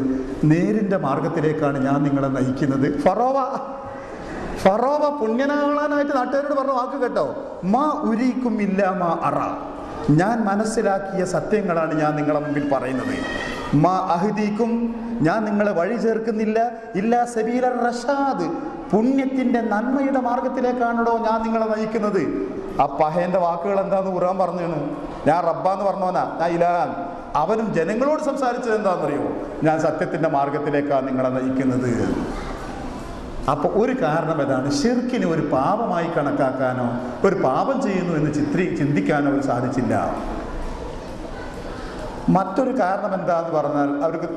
നേരിൻ്റെ മാർഗത്തിലേക്കാണ് ഞാൻ നിങ്ങളെ നയിക്കുന്നത്. ഫറോവ പുണ്യനാളാനായിട്ട് നാട്ടുകാരോട് പറഞ്ഞ വാക്ക് കേട്ടോ, മാ ഉരീക്കും ഇല്ല മാ അറ. ഞാൻ മനസ്സിലാക്കിയ സത്യങ്ങളാണ് ഞാൻ നിങ്ങളെ മുമ്പിൽ പറയുന്നത്. മാ അഹ്ദീക്കും, ഞാൻ നിങ്ങളെ വഴി ചേർക്കുന്നില്ല, ഇല്ല സബീല റഷാദ്, പുണ്യത്തിൻ്റെ നന്മയുടെ മാർഗത്തിലേക്കാണോ ഞാൻ നിങ്ങളെ നയിക്കുന്നത്. ആ പഹേൻ്റെ വാക്കുകൾ എന്താന്ന് ഖുർആൻ പറഞ്ഞു. ഞാൻ റബ്ബാന്ന് പറഞ്ഞവനാ, ഞാൻ ഇലാൻ. അവനും ജനങ്ങളോട് സംസാരിച്ചത് എന്താണെന്നറിയോ? ഞാൻ സത്യത്തിൻ്റെ മാർഗത്തിലേക്കാണ് നിങ്ങളെ നയിക്കുന്നത്. അപ്പോൾ ഒരു കാരണം ഏതാണ്? ശിർക്കിനെ ഒരു പാപമായി കണക്കാക്കാനോ ഒരു പാപം ചെയ്യുന്നു എന്ന് ചിന്തിക്കാനോ അവർ സാധിച്ചില്ല. മറ്റൊരു കാരണം എന്താന്ന് പറഞ്ഞാൽ അവർക്ക്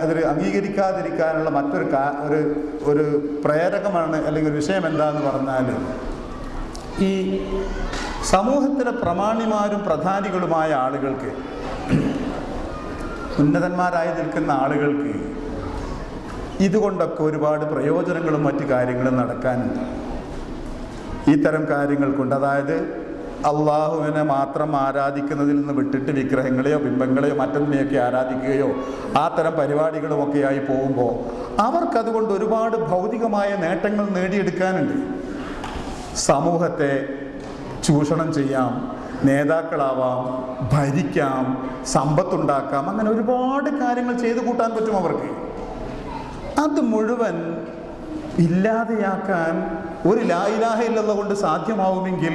അതിൽ അംഗീകരിക്കാതിരിക്കാനുള്ള ഒരു പ്രേരകമാണ്, അല്ലെങ്കിൽ ഒരു വിഷയം എന്താന്ന് പറഞ്ഞാൽ, ഈ സമൂഹത്തിലെ പ്രമാണിമാരും പ്രധാനികളുമായ ആളുകൾക്ക്, ഉന്നതന്മാരായി നിൽക്കുന്ന ആളുകൾക്ക് ഇതുകൊണ്ടൊക്കെ ഒരുപാട് പ്രയോജനങ്ങളും മറ്റു കാര്യങ്ങളും നടക്കാനുണ്ട്. ഇത്തരം കാര്യങ്ങൾ കൊണ്ട്, അതായത് അള്ളാഹുവിനെ മാത്രം ആരാധിക്കുന്നതിൽ നിന്ന് വിട്ടിട്ട് വിഗ്രഹങ്ങളെയോ ബിംബങ്ങളെയോ മറ്റൊന്നിനെയൊക്കെ ആരാധിക്കുകയോ ആ തരം പരിപാടികളുമൊക്കെയായി പോകുമ്പോൾ അവർക്കതുകൊണ്ട് ഒരുപാട് ഭൗതികമായ നേട്ടങ്ങൾ നേടിയെടുക്കാനുണ്ട്. സമൂഹത്തെ ചൂഷണം ചെയ്യാം, നേതാക്കളാവാം, ഭരിക്കാം, സമ്പത്തുണ്ടാക്കാം, അങ്ങനെ ഒരുപാട് കാര്യങ്ങൾ ചെയ്തു കൂട്ടാൻ പറ്റും അവർക്ക്. അത് മുഴുവൻ ഇല്ലാതെയാക്കാൻ ഒരു ലാ ഇലാഹ ഇല്ലല്ലാഹ് കൊണ്ട് സാധ്യമാവുമെങ്കിൽ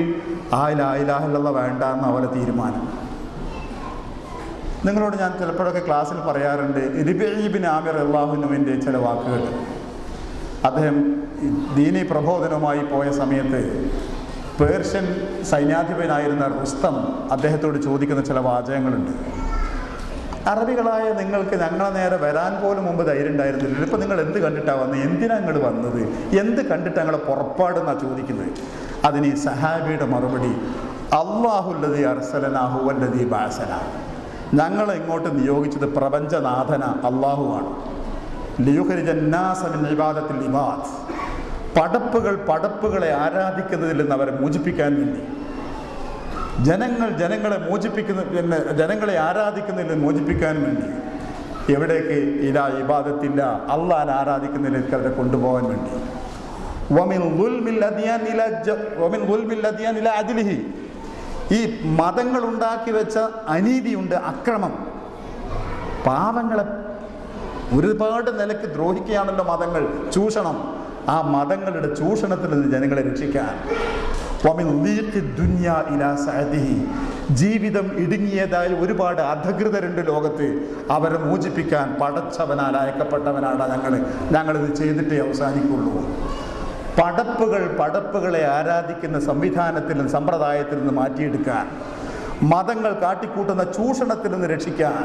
ആ ലാ ഇലാഹ ഇല്ലല്ലാഹ് വേണ്ട എന്ന് അവരെ തീരുമാനം. നിങ്ങളോട് ഞാൻ ചിലപ്പോഴൊക്കെ ക്ലാസ്സിൽ പറയാറുണ്ട്, റബീഉ ഇബ്നു ആമിർ റളിയല്ലാഹു അൻഹുവിൻ്റെ ചില വാക്കുകൾ. അദ്ദേഹം ദീനി പ്രബോധനവുമായി പോയ സമയത്ത് പേർഷ്യൻ സൈന്യാധിപനായിരുന്ന റുസ്തം അദ്ദേഹത്തോട് ചോദിക്കുന്ന ചില വാചകങ്ങളുണ്ട്. അറബികളായ നിങ്ങൾക്ക് ഞങ്ങളെ നേരെ വരാൻ പോലും മുമ്പ് ധൈര്യം ഉണ്ടായിരുന്നില്ല, ഇപ്പം നിങ്ങൾ എന്ത് കണ്ടിട്ടാണ് വന്നത്, എന്തിനാ നിങ്ങൾ വന്നത്, എന്ത് കണ്ടിട്ട് ഞങ്ങളെ പുറപ്പാടെന്നാണ് ചോദിക്കുന്നത്. അതിന് ഈ സഹാബിയുടെ മറുപടി, അല്ലാഹുല്ലദീ അർസലനാ ഹുവല്ലദീ ബഅസനാ. ഞങ്ങളെ ഇങ്ങോട്ട് നിയോഗിച്ചത് പ്രപഞ്ചനാഥന അള്ളാഹുവാണ്. ലിയുഖ്രിജന്നാസ മിൻ ഇബാദത്തിൽ ഇബാദ്, പടപ്പുകളെ ആരാധിക്കുന്നതിൽ നിന്ന് അവരെ മോചിപ്പിക്കാൻ വേണ്ടി, ജനങ്ങളെ ആരാധിക്കുന്നതിൽ നിന്ന് മോചിപ്പിക്കാൻ വേണ്ടി. എവിടേക്ക്? ഇലാ ഇബാദത്തില്ല, അള്ളാഹനെ ആരാധിക്കുന്നതിലേക്ക് അവരെ കൊണ്ടുപോകാൻ വേണ്ടി. വമിൻ ദുൽമിൽ അദിയാൻ ഇലാ അദ്ലിഹി, ഈ മതങ്ങൾ ഉണ്ടാക്കി വെച്ച അനീതിയുണ്ട്, അക്രമം, പാവങ്ങളെ ഒരുപാട് നിലക്ക് ദ്രോഹിക്കുകയാണല്ലോ മതങ്ങൾ, ചൂഷണം. ആ മതങ്ങളുടെ ചൂഷണത്തിൽ നിന്ന് ജനങ്ങളെ രക്ഷിക്കാൻ. ജീവിതം ഇടുങ്ങിയതായി ഒരുപാട് അധകൃതരുണ്ട് ലോകത്ത്, അവരെ മോചിപ്പിക്കാൻ പടച്ചവനാൽ അയക്കപ്പെട്ടവനാണ് ഞങ്ങളിത് ചെയ്തിട്ടേ അവസാനിക്കുള്ളൂ. പടപ്പുകളെ ആരാധിക്കുന്ന സംവിധാനത്തിൽ നിന്ന്, സമ്പ്രദായത്തിൽ നിന്ന് മാറ്റിയെടുക്കാൻ, മതങ്ങൾ കാട്ടിക്കൂട്ടുന്ന ചൂഷണത്തിൽ നിന്ന് രക്ഷിക്കാൻ,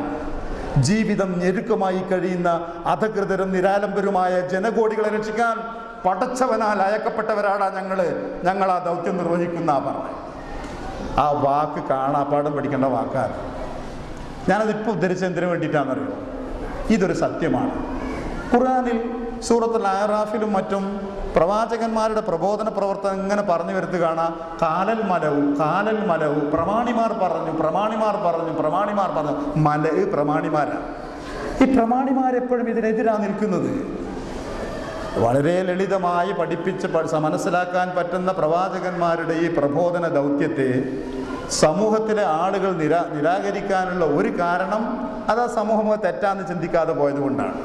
ജീവിതം ഞെരുക്കമായി കഴിയുന്ന അധകൃതരും നിരാലംബരുമായ ജനകോടികളെ രക്ഷിക്കാൻ പടച്ചവനാൽ അയക്കപ്പെട്ടവരാണ് ഞങ്ങൾ ആ ദൗത്യം നിർവഹിക്കുന്ന പറഞ്ഞു. ആ വാക്ക് കാണാപ്പാടം പഠിക്കേണ്ട വാക്കാണ്. ഞാനതിപ്പോൾ ഉദ്ധരിച്ചത് എന്തിനു വേണ്ടിയിട്ടാണെന്നറിയോ? ഇതൊരു സത്യമാണ്. ഖുർആനിൽ സൂറത്തുൽ അഅറാഫിലും മറ്റും പ്രവാചകന്മാരുടെ പ്രബോധന പ്രവർത്തനം ഇങ്ങനെ പറഞ്ഞു വരുത്ത് കാണാം. കാലൽ മലവു പ്രമാണിമാർ പറഞ്ഞു. പ്രമാണിമാരാണ്. ഈ പ്രമാണിമാരെപ്പോഴും ഇതിനെതിരാണ് നിൽക്കുന്നത്. വളരെ ലളിതമായി പഠിപ്പിച്ച് മനസ്സിലാക്കാൻ പറ്റുന്ന പ്രവാചകന്മാരുടെ ഈ പ്രബോധന ദൗത്യത്തെ സമൂഹത്തിലെ ആളുകൾ നിരാകരിക്കാനുള്ള ഒരു കാരണം അത് ആ സമൂഹം തെറ്റാന്ന് ചിന്തിക്കാതെ പോയത് കൊണ്ടാണ്,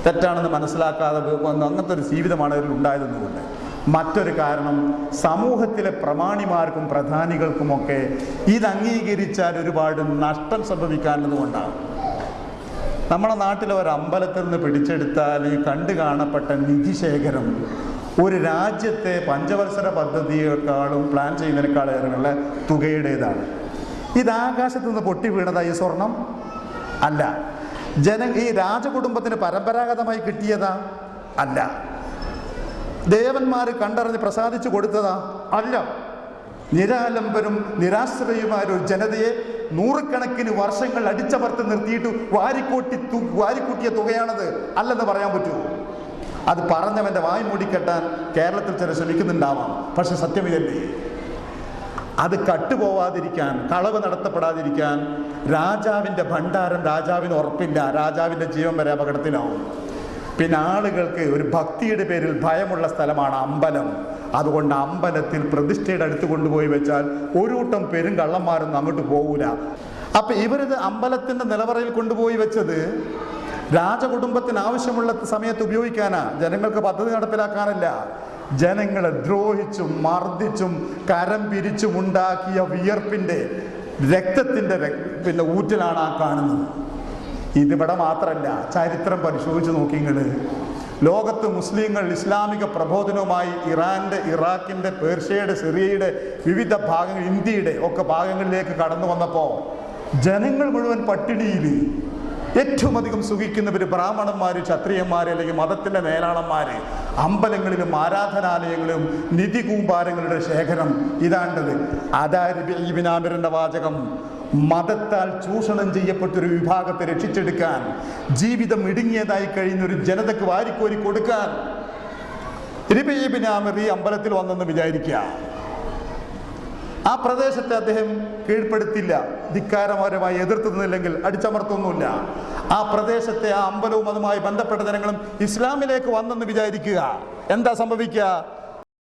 തെറ്റാണെന്ന് മനസ്സിലാക്കാതെ അങ്ങനത്തെ ഒരു ജീവിതമാണ് അതിൽ ഉണ്ടായതെന്നുകൊണ്ട്. മറ്റൊരു കാരണം, സമൂഹത്തിലെ പ്രമാണിമാർക്കും പ്രധാനികൾക്കുമൊക്കെ ഇത് അംഗീകരിച്ചാൽ ഒരുപാട് നഷ്ടം സംഭവിക്കാനുള്ളതുകൊണ്ടാണ്. നമ്മുടെ നാട്ടിലെ ഒരു അമ്പലത്തിൽ നിന്ന് പിടിച്ചെടുത്താൽ ഈ കണ്ടു കാണപ്പെട്ട നിധിശേഖരം ഒരു രാജ്യത്തെ പഞ്ചവത്സര പദ്ധതിയേക്കാളും പ്ലാൻ ചെയ്യുന്നതിനേക്കാളേറെ തുകയുടേതാണ്. ഇത് ആകാശത്തു നിന്ന് പൊട്ടി വീണതായി സ്വർണം അല്ല. ഈ രാജകുടുംബത്തിന് പരമ്പരാഗതമായി കിട്ടിയതാ അല്ല. ദേവന്മാർ കണ്ടറിഞ്ഞ് പ്രസാദിച്ചു കൊടുത്തതാ അല്ല. നിരാലംബരും നിരാശ്രയുമായ ഒരു ജനതയെ നൂറുകണക്കിന് വർഷങ്ങൾ അടിച്ചമർത്തി നിർത്തിയിട്ട് വാരിക്കൂട്ടിയ തുകയാണത് അല്ലെന്ന് പറയാൻ പറ്റുമോ? അത് പറഞ്ഞവൻ്റെ വായ് മൂടിക്കെട്ടാൻ കേരളത്തിൽ ചില ശ്രമിക്കുന്നുണ്ടാവാം. പക്ഷെ സത്യം ഇതല്ലേ? അത് കട്ടുപോവാതിരിക്കാൻ, കളവ് നടത്തപ്പെടാതിരിക്കാൻ രാജാവിൻ്റെ ഭണ്ഡാരം രാജാവിന് ഉറപ്പില്ല. രാജാവിൻ്റെ ജീവൻ വരെ അപകടത്തിലാവും. പിന്നെ ആളുകൾക്ക് ഒരു ഭക്തിയുടെ പേരിൽ ഭയമുള്ള സ്ഥലമാണ് അമ്പലം. അതുകൊണ്ട് അമ്പലത്തിൽ പ്രതിഷ്ഠയുടെ അടുത്ത് കൊണ്ടുപോയി വെച്ചാൽ ഒരു കൂട്ടം പേരും കള്ളന്മാരൊന്നും അങ്ങോട്ട് പോകൂല. അപ്പം ഇവരിത് അമ്പലത്തിൻ്റെ നിലവറയിൽ കൊണ്ടുപോയി വെച്ചത് രാജകുടുംബത്തിന് ആവശ്യമുള്ള സമയത്ത് ഉപയോഗിക്കാനാ, ജനങ്ങൾക്ക് പദ്ധതി നടപ്പിലാക്കാനല്ല. ജനങ്ങളെ ദ്രോഹിച്ചും മർദ്ദിച്ചും കരം പിരിച്ചും ഉണ്ടാക്കിയ വിയർപ്പിൻ്റെ രക്തത്തിൻ്റെ ഊറ്റലാണ് ആ കാണുന്നത്. ഇതിവിടെ മാത്രമല്ല, ചരിത്രം പരിശോധിച്ച് നോക്കിങ്ങൾ. ലോകത്ത് മുസ്ലിങ്ങൾ ഇസ്ലാമിക പ്രബോധനവുമായി ഇറാൻ്റെ, ഇറാഖിൻ്റെ, പേർഷ്യയുടെ, സിറിയയുടെ വിവിധ ഭാഗങ്ങൾ, ഇന്ത്യയുടെ ഒക്കെ ഭാഗങ്ങളിലേക്ക് കടന്നു വന്നപ്പോൾ ജനങ്ങൾ മുഴുവൻ പട്ടിണിയിൽ. ഏറ്റവും അധികം സുഖിക്കുന്നവർ ബ്രാഹ്മണന്മാർ, ക്ഷത്രിയന്മാർ, അല്ലെങ്കിൽ മതത്തിൻ്റെ മേലാളന്മാർ. അമ്പലങ്ങളിലും ആരാധനാലയങ്ങളിലും നിധി കൂമ്പാരങ്ങളുടെ ശേഖരം ഇതാണ്ടത്. ഇബ്നു ആമിറിൻ്റെ വാചകം, മതത്താൽ ചൂഷണം ചെയ്യപ്പെട്ടൊരു വിഭാഗത്തെ രക്ഷിച്ചെടുക്കാൻ, ജീവിതം ഇടുങ്ങിയതായി കഴിയുന്ന ഒരു ജനതയ്ക്ക് വാരിക്കോരി കൊടുക്കാൻ ഇബ്നു ആമിർ ഈ അമ്പലത്തിൽ വന്നെന്ന് വിചാരിക്കുക. ആ പ്രദേശത്തെ അദ്ദേഹം കീഴ്പ്പെടുത്തില്ല, ധിക്കാരപരമായി എതിർത്തുന്നില്ലെങ്കിൽ അടിച്ചമർത്തൊന്നുമില്ല. ആ പ്രദേശത്തെ, ആ അമ്പലവും അതുമായി ബന്ധപ്പെട്ട ജനങ്ങളും ഇസ്ലാമിലേക്ക് വന്നെന്ന് വിചാരിക്കുക. എന്താ സംഭവിക്കുക?